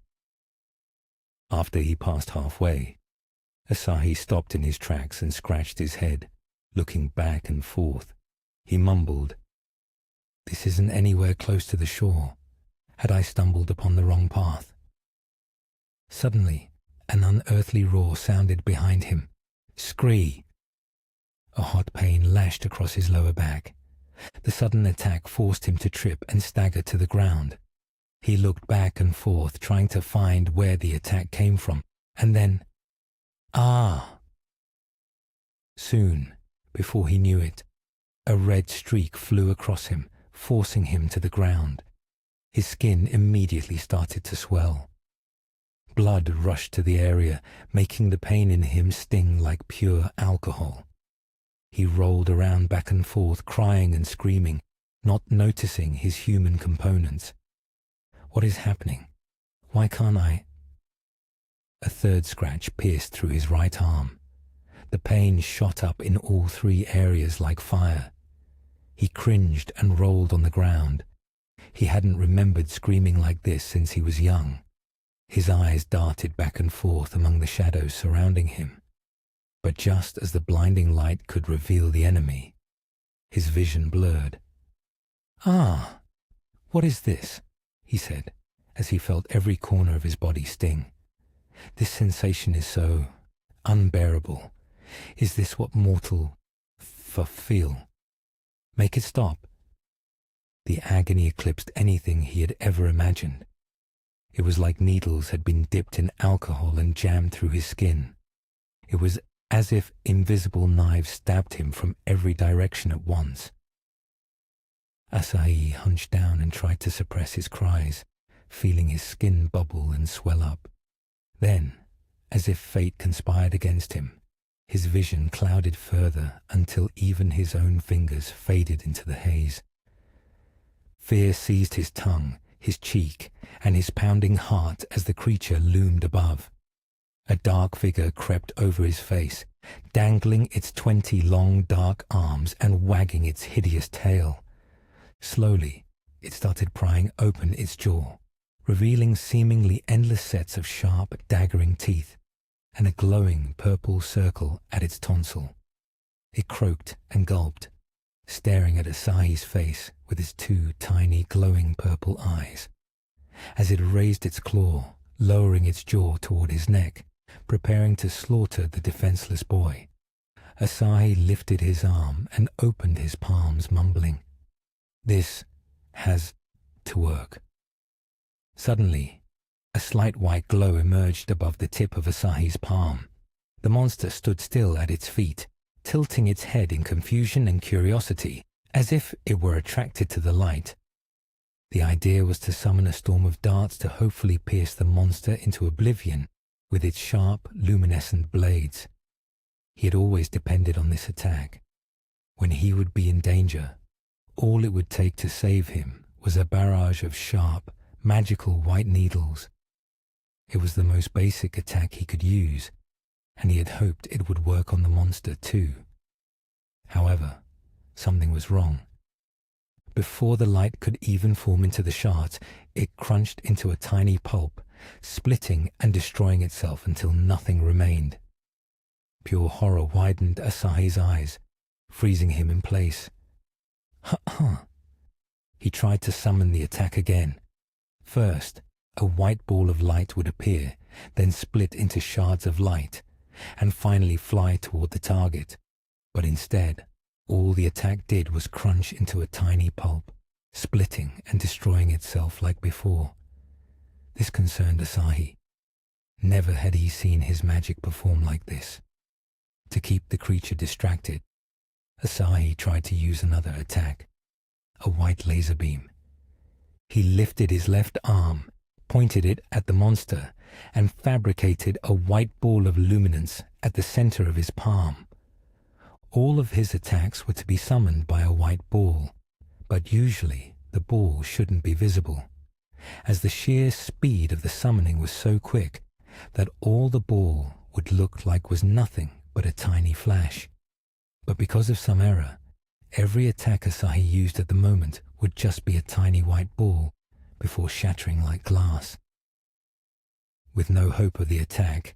After he passed halfway, Asahi stopped in his tracks and scratched his head, looking back and forth. He mumbled, "This isn't anywhere close to the shore. Had I stumbled upon the wrong path?" Suddenly, an unearthly roar sounded behind him. "Scree!" A hot pain lashed across his lower back. The sudden attack forced him to trip and stagger to the ground. He looked back and forth, trying to find where the attack came from, and then, "Ah!" Soon, before he knew it, a red streak flew across him, forcing him to the ground. His skin immediately started to swell. Blood rushed to the area, making the pain in him sting like pure alcohol. He rolled around back and forth, crying and screaming, not noticing his human components. What is happening? Why can't I? A third scratch pierced through his right arm. The pain shot up in all three areas like fire. He cringed and rolled on the ground. He hadn't remembered screaming like this since he was young. His eyes darted back and forth among the shadows surrounding him. But just as the blinding light could reveal the enemy, his vision blurred. "Ah, what is this?" he said, as he felt every corner of his body sting. "This sensation is so unbearable. Is this what mortal feel? Make it stop." The agony eclipsed anything he had ever imagined. It was like needles had been dipped in alcohol and jammed through his skin. It was as if invisible knives stabbed him from every direction at once. Asahi hunched down and tried to suppress his cries, feeling his skin bubble and swell up. Then, as if fate conspired against him, his vision clouded further until even his own fingers faded into the haze. Fear seized his tongue, his cheek, and his pounding heart as the creature loomed above. A dark figure crept over his face, dangling its 20 long dark arms and wagging its hideous tail. Slowly, it started prying open its jaw, revealing seemingly endless sets of sharp, daggering teeth, and a glowing purple circle at its tonsil. It croaked and gulped, staring at Asahi's face with its two tiny glowing purple eyes. As it raised its claw, lowering its jaw toward his neck, preparing to slaughter the defenseless boy, Asahi lifted his arm and opened his palms, mumbling, "This has to work." Suddenly, a slight white glow emerged above the tip of Asahi's palm. The monster stood still at its feet, tilting its head in confusion and curiosity, as if it were attracted to the light. The idea was to summon a storm of darts to hopefully pierce the monster into oblivion with its sharp, luminescent blades. He had always depended on this attack. When he would be in danger, all it would take to save him was a barrage of sharp, magical white needles. It was the most basic attack he could use, and he had hoped it would work on the monster too. However, something was wrong. Before the light could even form into the shards, it crunched into a tiny pulp, splitting and destroying itself until nothing remained. Pure horror widened Asahi's eyes, freezing him in place. "Huh." He tried to summon the attack again. First, a white ball of light would appear, then split into shards of light, and finally fly toward the target. But instead, all the attack did was crunch into a tiny pulp, splitting and destroying itself like before. This concerned Asahi. Never had he seen his magic perform like this. To keep the creature distracted, Asahi tried to use another attack, a white laser beam. He lifted his left arm, pointed it at the monster, and fabricated a white ball of luminance at the center of his palm. All of his attacks were to be summoned by a white ball, but usually the ball shouldn't be visible. As the sheer speed of the summoning was so quick, that all the ball would look like was nothing but a tiny flash. But because of some error, every attack Asahi used at the moment would just be a tiny white ball before shattering like glass. With no hope of the attack,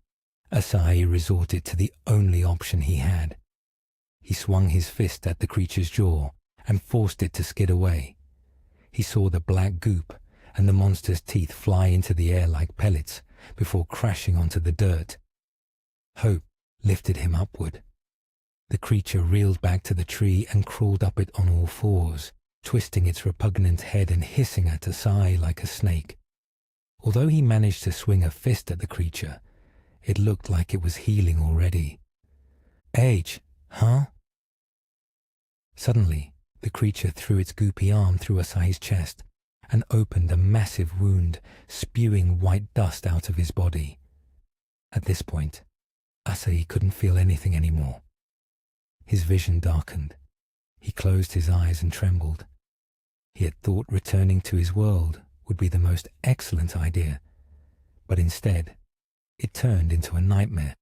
Asahi resorted to the only option he had. He swung his fist at the creature's jaw and forced it to skid away. He saw the black goop and the monster's teeth fly into the air like pellets before crashing onto the dirt. Hope lifted him upward. The creature reeled back to the tree and crawled up it on all fours, twisting its repugnant head and hissing at Asahi like a snake. Although he managed to swing a fist at the creature, it looked like it was healing already. "Age, huh?" Suddenly, the creature threw its goopy arm through Asahi's chest and opened a massive wound, spewing white dust out of his body. At this point, Asahi couldn't feel anything anymore. His vision darkened. He closed his eyes and trembled. He had thought returning to his world would be the most excellent idea, but instead, it turned into a nightmare.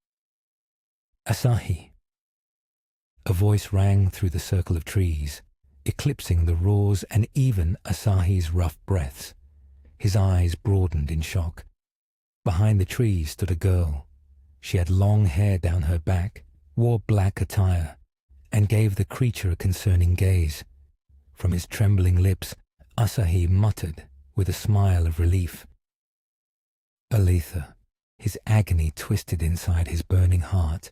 "Asahi." A voice rang through the circle of trees, eclipsing the roars and even Asahi's rough breaths. His eyes broadened in shock. Behind the trees stood a girl. She had long hair down her back, wore black attire, and gave the creature a concerning gaze. From his trembling lips, Asahi muttered with a smile of relief. "Aletha." His agony twisted inside his burning heart.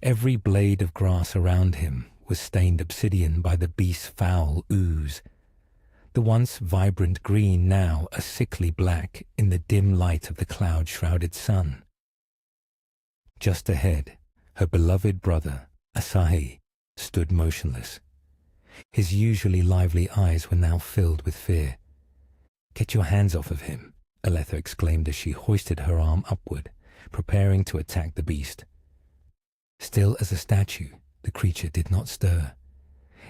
Every blade of grass around him was stained obsidian by the beast's foul ooze. The once vibrant green now a sickly black in the dim light of the cloud-shrouded sun. Just ahead, her beloved brother, Asahi, stood motionless. His usually lively eyes were now filled with fear. "Get your hands off of him," Aletha exclaimed as she hoisted her arm upward, preparing to attack the beast. Still as a statue, the creature did not stir.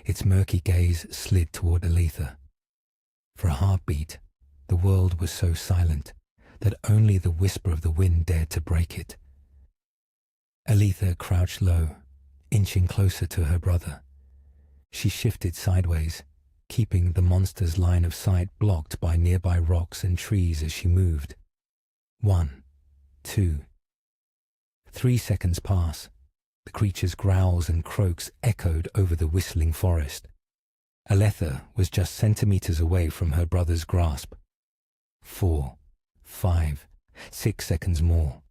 Its murky gaze slid toward Aletha. For a heartbeat, the world was so silent that only the whisper of the wind dared to break it. Aletha crouched low, inching closer to her brother. She shifted sideways, keeping the monster's line of sight blocked by nearby rocks and trees as she moved. 1, 2. 3 seconds pass. The creature's growls and croaks echoed over the whistling forest. Aletha was just centimeters away from her brother's grasp. 4, 5, 6 seconds more.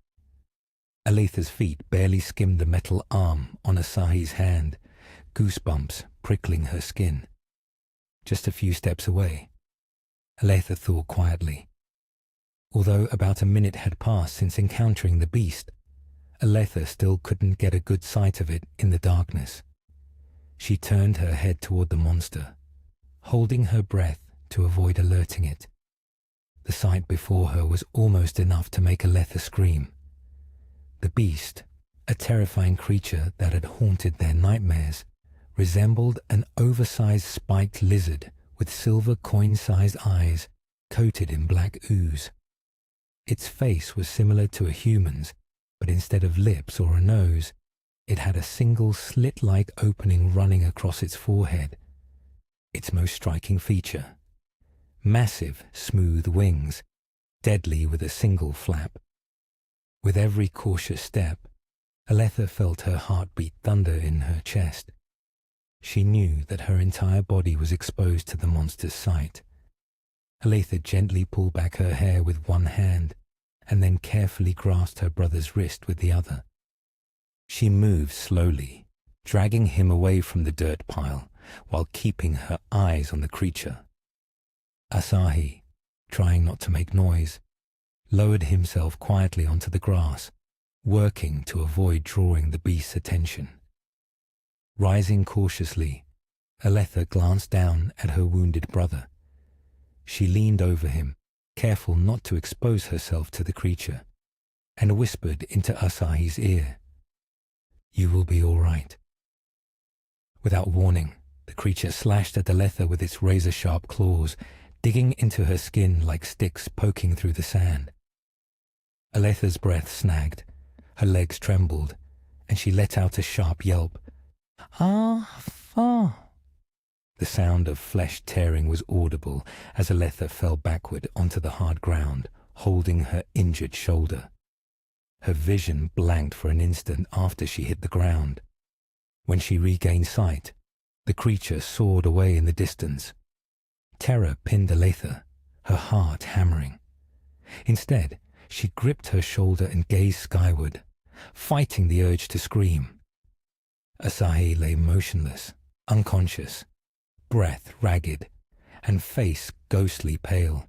Aletha's feet barely skimmed the metal arm on Asahi's hand, goosebumps prickling her skin. Just a few steps away. Aletha thought quietly. Although about a minute had passed since encountering the beast, Aletha still couldn't get a good sight of it in the darkness. She turned her head toward the monster, holding her breath to avoid alerting it. The sight before her was almost enough to make Aletha scream. The beast, a terrifying creature that had haunted their nightmares, resembled an oversized spiked lizard with silver coin-sized eyes coated in black ooze. Its face was similar to a human's, but instead of lips or a nose, it had a single slit-like opening running across its forehead. Its most striking feature. Massive, smooth wings, deadly with a single flap. With every cautious step, Aletha felt her heartbeat thunder in her chest. She knew that her entire body was exposed to the monster's sight. Aletha gently pulled back her hair with one hand, and then carefully grasped her brother's wrist with the other. She moved slowly, dragging him away from the dirt pile while keeping her eyes on the creature. Asahi, trying not to make noise, lowered himself quietly onto the grass, working to avoid drawing the beast's attention. Rising cautiously, Aletha glanced down at her wounded brother. She leaned over him, careful not to expose herself to the creature, and whispered into Asahi's ear, "You will be all right." Without warning, the creature slashed at Aletha with its razor-sharp claws, digging into her skin like sticks poking through the sand. Aletha's breath snagged, her legs trembled, and she let out a sharp yelp. "Ah, fa!" The sound of flesh tearing was audible as Aletha fell backward onto the hard ground, holding her injured shoulder. Her vision blanked for an instant after she hit the ground. When she regained sight, the creature soared away in the distance. Terror pinned Aletha, her heart hammering. Instead, she gripped her shoulder and gazed skyward, fighting the urge to scream. Asahi lay motionless, unconscious, breath ragged, and face ghostly pale.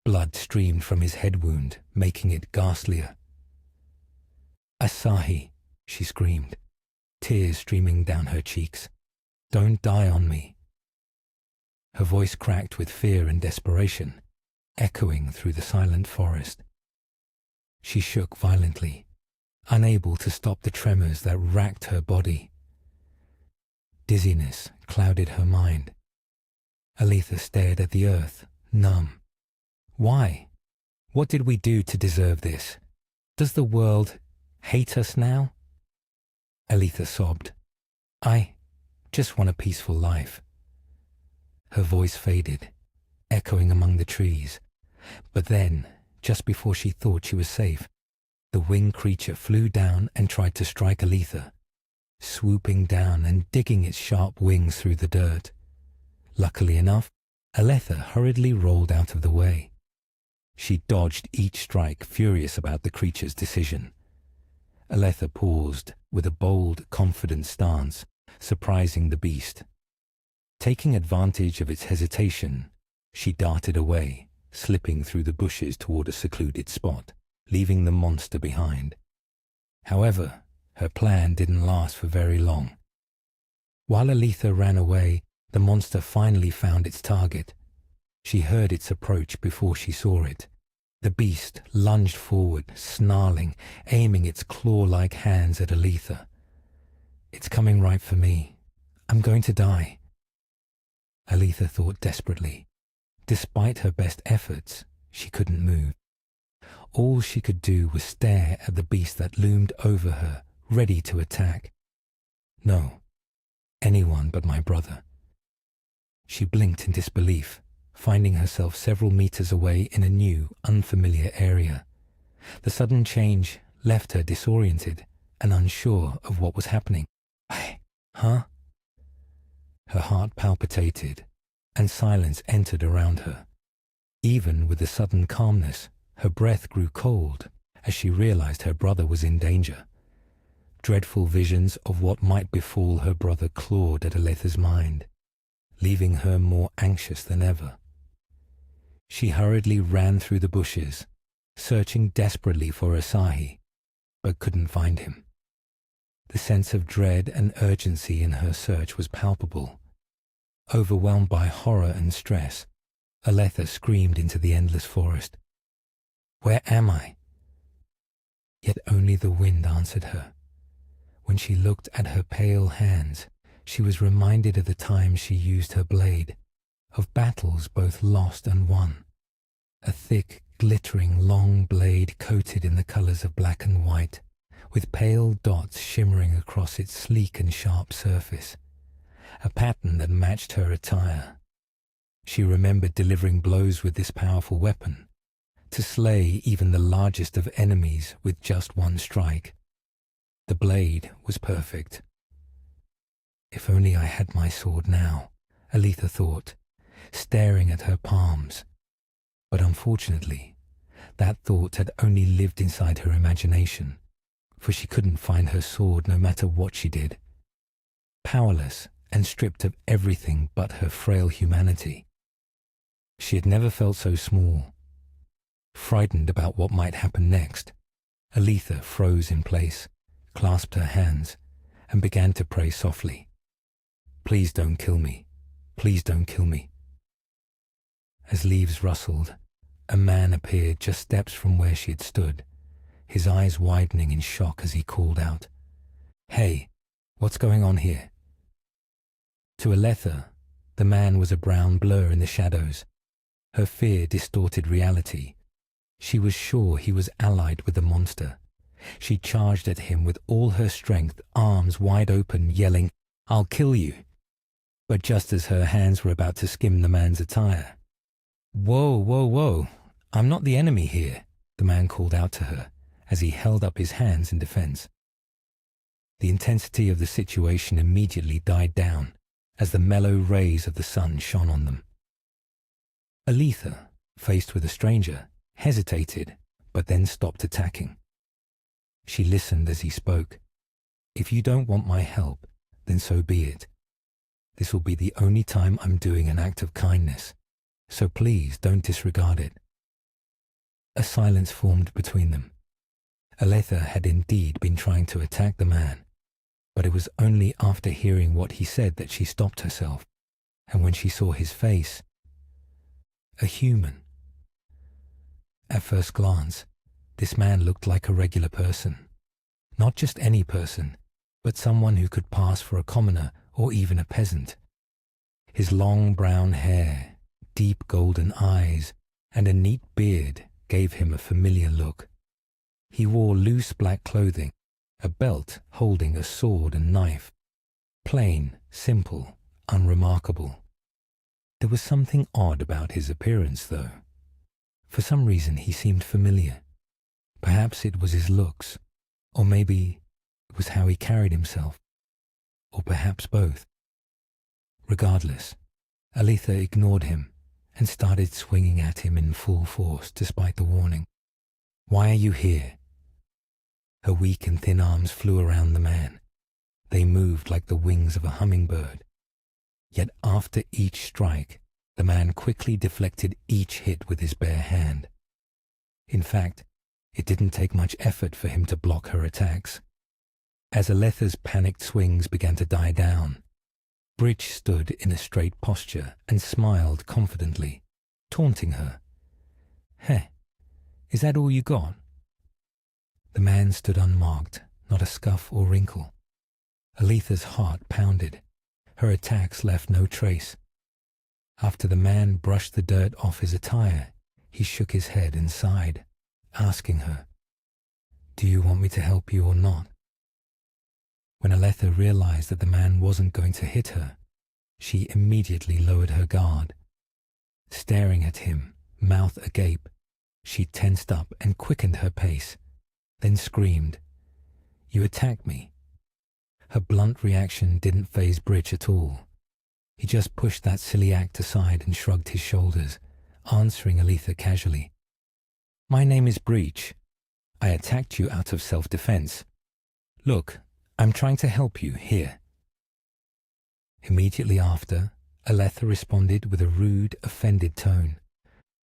Blood streamed from his head wound, making it ghastlier. "Asahi," she screamed, tears streaming down her cheeks. "Don't die on me." Her voice cracked with fear and desperation, echoing through the silent forest. She shook violently, unable to stop the tremors that racked her body. Dizziness clouded her mind. Aletha stared at the earth, numb. Why? What did we do to deserve this? Does the world hate us now? Aletha sobbed. "I just want a peaceful life." Her voice faded, echoing among the trees. But then, just before she thought she was safe, the winged creature flew down and tried to strike Aletha, swooping down and digging its sharp wings through the dirt. Luckily enough, Aletha hurriedly rolled out of the way. She dodged each strike, furious about the creature's decision. Aletha paused with a bold, confident stance, surprising the beast. Taking advantage of its hesitation, she darted away, slipping through the bushes toward a secluded spot, leaving the monster behind. However, her plan didn't last for very long. While Aletha ran away, the monster finally found its target. She heard its approach before she saw it. The beast lunged forward, snarling, aiming its claw-like hands at Aletha. "It's coming right for me. I'm going to die." Aletha thought desperately. Despite her best efforts, she couldn't move. All she could do was stare at the beast that loomed over her, ready to attack. No, anyone but my brother. She blinked in disbelief, finding herself several meters away in a new, unfamiliar area. The sudden change left her disoriented and unsure of what was happening. Huh? Her heart palpitated, and silence entered around her. Even with the sudden calmness, her breath grew cold as she realized her brother was in danger. Dreadful visions of what might befall her brother clawed at Aletha's mind, leaving her more anxious than ever. She hurriedly ran through the bushes, searching desperately for Asahi, but couldn't find him. The sense of dread and urgency in her search was palpable. Overwhelmed by horror and stress, Aletha screamed into the endless forest. "Where am I?" Yet only the wind answered her. When she looked at her pale hands, she was reminded of the times she used her blade, of battles both lost and won. A thick, glittering, long blade coated in the colors of black and white, with pale dots shimmering across its sleek and sharp surface, a pattern that matched her attire. She remembered delivering blows with this powerful weapon, to slay even the largest of enemies with just one strike. The blade was perfect. If only I had my sword now, Aletha thought, staring at her palms. But unfortunately, that thought had only lived inside her imagination, for she couldn't find her sword no matter what she did. Powerless and stripped of everything but her frail humanity. She had never felt so small. Frightened about what might happen next, Aletha froze in place, clasped her hands, and began to pray softly. "Please don't kill me. Please don't kill me." As leaves rustled, a man appeared just steps from where she had stood, his eyes widening in shock as he called out, "Hey, what's going on here?" To Aletha, the man was a brown blur in the shadows. Her fear distorted reality. She was sure he was allied with the monster. She charged at him with all her strength, arms wide open, yelling, "I'll kill you!" But just as her hands were about to skim the man's attire, "Whoa, whoa, whoa! I'm not the enemy here," the man called out to her as he held up his hands in defense. The intensity of the situation immediately died down as the mellow rays of the sun shone on them. Aletha, faced with a stranger, hesitated, but then stopped attacking. She listened as he spoke. "If you don't want my help, then so be it. This will be the only time I'm doing an act of kindness, so please don't disregard it." A silence formed between them. Aletha had indeed been trying to attack the man, but it was only after hearing what he said that she stopped herself, and when she saw his face, a human. At first glance, this man looked like a regular person. Not just any person, but someone who could pass for a commoner or even a peasant. His long brown hair, deep golden eyes, and a neat beard gave him a familiar look. He wore loose black clothing, a belt holding a sword and knife. Plain, simple, unremarkable. There was something odd about his appearance, though. For some reason he seemed familiar. Perhaps it was his looks, or maybe it was how he carried himself, or perhaps both. Regardless, Aletha ignored him and started swinging at him in full force despite the warning. "Why are you here?" Her weak and thin arms flew around the man. They moved like the wings of a hummingbird. Yet after each strike, the man quickly deflected each hit with his bare hand. In fact, it didn't take much effort for him to block her attacks. As Aletha's panicked swings began to die down, Bridge stood in a straight posture and smiled confidently, taunting her. "Heh, is that all you got?" The man stood unmarked, not a scuff or wrinkle. Aletha's heart pounded. Her attacks left no trace. After the man brushed the dirt off his attire, he shook his head and sighed, asking her, "Do you want me to help you or not?" When Aletha realized that the man wasn't going to hit her, she immediately lowered her guard. Staring at him, mouth agape, she tensed up and quickened her pace, then screamed, "You attacked me." Her blunt reaction didn't faze Bridge at all. He just pushed that silly act aside and shrugged his shoulders, answering Aletha casually. "My name is Breach. I attacked you out of self-defense. Look, I'm trying to help you here." Immediately after, Aletha responded with a rude, offended tone.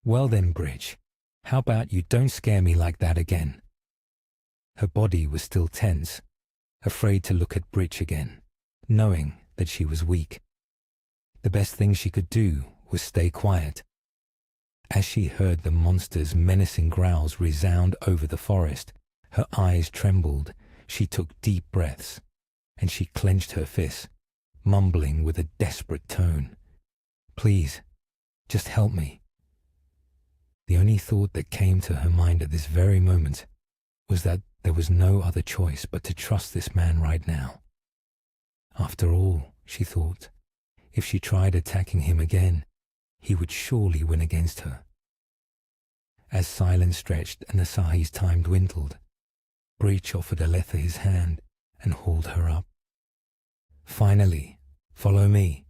"Well then, Bridge, how about you don't scare me like that again?" Her body was still tense, afraid to look at Bridge again, knowing that she was weak. The best thing she could do was stay quiet. As she heard the monster's menacing growls resound over the forest, her eyes trembled, she took deep breaths, and she clenched her fists, mumbling with a desperate tone, "Please, just help me." The only thought that came to her mind at this very moment was that there was no other choice but to trust this man right now. After all, she thought, if she tried attacking him again, he would surely win against her. As silence stretched and Asahi's time dwindled, Breach offered Aletha his hand and hauled her up. "Finally, follow me."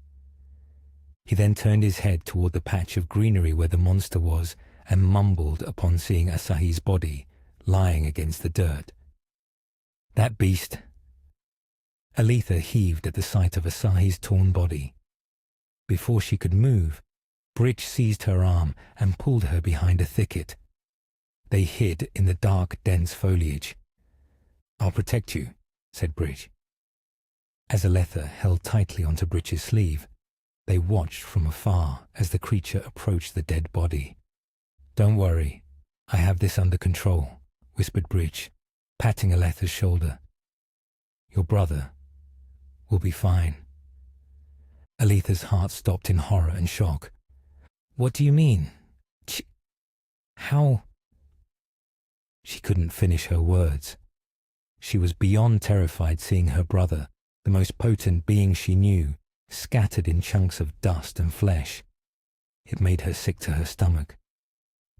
He then turned his head toward the patch of greenery where the monster was and mumbled upon seeing Asahi's body lying against the dirt. "That beast." Aletha heaved at the sight of Asahi's torn body. Before she could move, Bridge seized her arm and pulled her behind a thicket. They hid in the dark, dense foliage. "I'll protect you," said Bridge. As Aletha held tightly onto Bridge's sleeve, they watched from afar as the creature approached the dead body. "Don't worry, I have this under control," whispered Bridge, patting Aletha's shoulder. "Your brother will be fine." Aletha's heart stopped in horror and shock. "What do you mean? How?" She couldn't finish her words. She was beyond terrified seeing her brother, the most potent being she knew, scattered in chunks of dust and flesh. It made her sick to her stomach.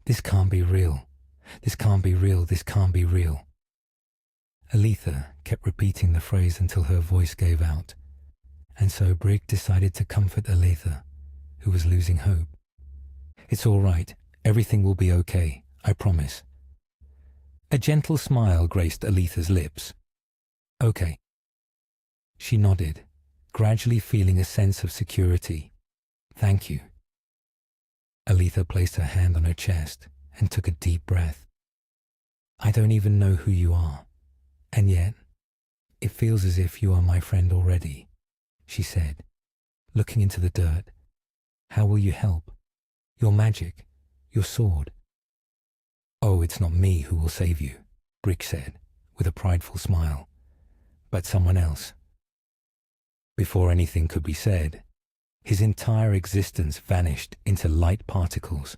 This can't be real. This can't be real. This can't be real. Aletha kept repeating the phrase until her voice gave out, and so Brig decided to comfort Aletha, who was losing hope. It's all right. Everything will be okay. I promise. A gentle smile graced Aletha's lips. Okay. She nodded, gradually feeling a sense of security. Thank you. Aletha placed her hand on her chest and took a deep breath. I don't even know who you are, and yet it feels as if you are my friend already, she said, looking into the dirt. How will you help? Your magic, your sword. Oh, it's not me who will save you, Brig said, with a prideful smile, but someone else. Before anything could be said, his entire existence vanished into light particles.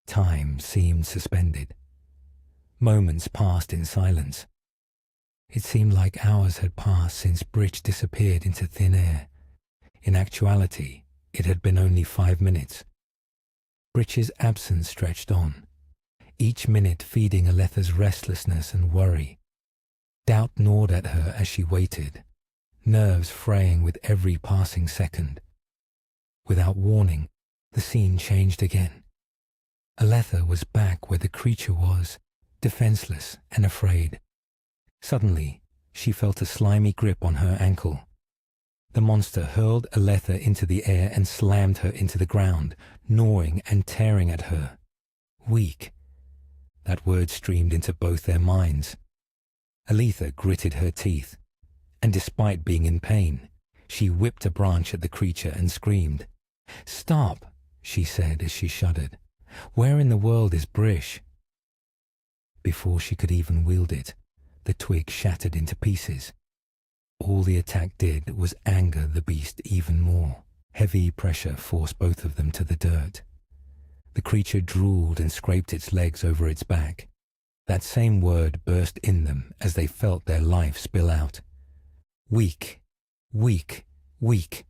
Time seemed suspended. Moments passed in silence. It seemed like hours had passed since Bridge disappeared into thin air. In actuality, it had been only 5 minutes. Bridge's absence stretched on, each minute feeding Aletha's restlessness and worry. Doubt gnawed at her as she waited, nerves fraying with every passing second. Without warning, the scene changed again. Aletha was back where the creature was, defenseless and afraid. Suddenly, she felt a slimy grip on her ankle. The monster hurled Aletha into the air and slammed her into the ground, gnawing and tearing at her. Weak. That word streamed into both their minds. Aletha gritted her teeth, and despite being in pain, she whipped a branch at the creature and screamed. Stop, she said as she shuddered. Where in the world is Brish? Before she could even wield it, the twig shattered into pieces. All the attack did was anger the beast even more. Heavy pressure forced both of them to the dirt. The creature drooled and scraped its legs over its back. That same word burst in them as they felt their life spill out. Weak, weak, weak.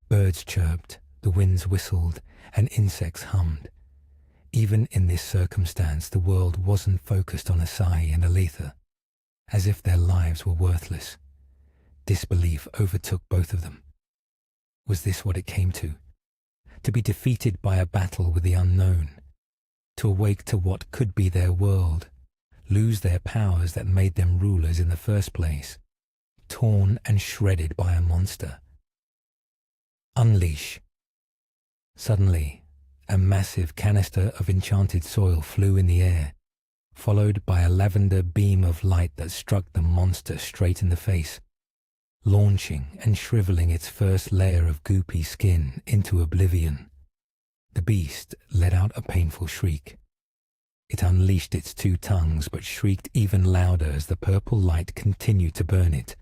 Birds chirped, the winds whistled, and insects hummed. Even in this circumstance, the world wasn't focused on Asahi and Aletha, as if their lives were worthless. Disbelief overtook both of them. Was this what it came to? To be defeated by a battle with the unknown, to awake to what could be their world, lose their powers that made them rulers in the first place, torn and shredded by a monster. Unleash. Suddenly, a massive canister of enchanted soil flew in the air, followed by a lavender beam of light that struck the monster straight in the face, launching and shriveling its first layer of goopy skin into oblivion. The beast let out a painful shriek. It unleashed its 2 tongues but shrieked even louder as the purple light continued to burn it,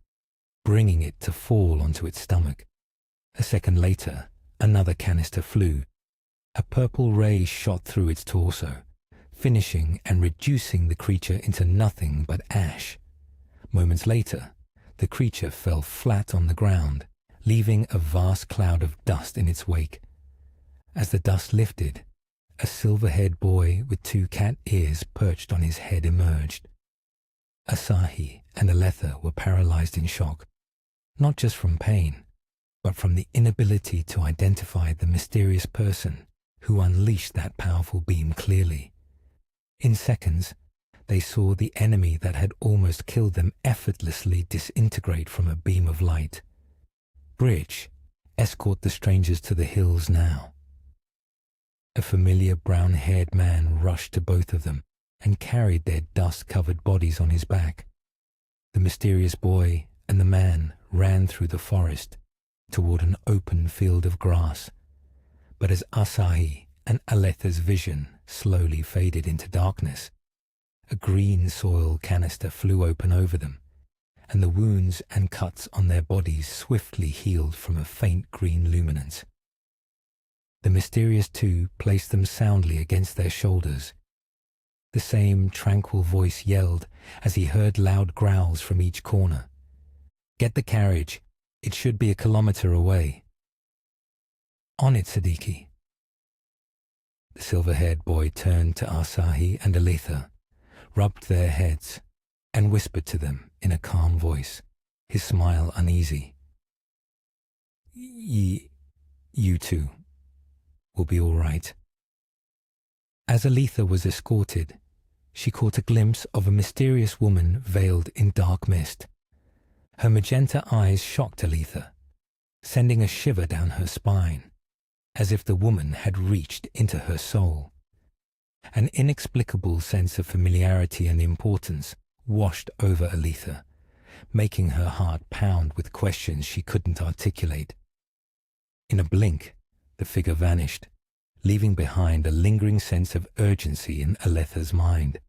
bringing it to fall onto its stomach. A second later, another canister flew. A purple ray shot through its torso, finishing and reducing the creature into nothing but ash. Moments later, the creature fell flat on the ground, leaving a vast cloud of dust in its wake. As the dust lifted, a silver-haired boy with 2 cat ears perched on his head emerged. Asahi and Aletha were paralyzed in shock, not just from pain, but from the inability to identify the mysterious person who unleashed that powerful beam clearly. In seconds, they saw the enemy that had almost killed them effortlessly disintegrate from a beam of light. Bridge, escort the strangers to the hills now. A familiar brown-haired man rushed to both of them and carried their dust-covered bodies on his back. The mysterious boy and the man ran through the forest toward an open field of grass. But as Asahi and Aletha's vision slowly faded into darkness, a green soil canister flew open over them, and the wounds and cuts on their bodies swiftly healed from a faint green luminance. the mysterious two placed them soundly against their shoulders. The same tranquil voice yelled as he heard loud growls from each corner. "Get the carriage. It should be a kilometer away." "On it, Siddiqui." The silver-haired boy turned to Asahi and Aletha, rubbed their heads, and whispered to them in a calm voice, his smile uneasy. You two will be all right." As Aletha was escorted, she caught a glimpse of a mysterious woman veiled in dark mist. Her magenta eyes shocked Aletha, sending a shiver down her spine, as if the woman had reached into her soul. An inexplicable sense of familiarity and importance washed over Aletha, making her heart pound with questions she couldn't articulate. In a blink, the figure vanished, leaving behind a lingering sense of urgency in Aletha's mind.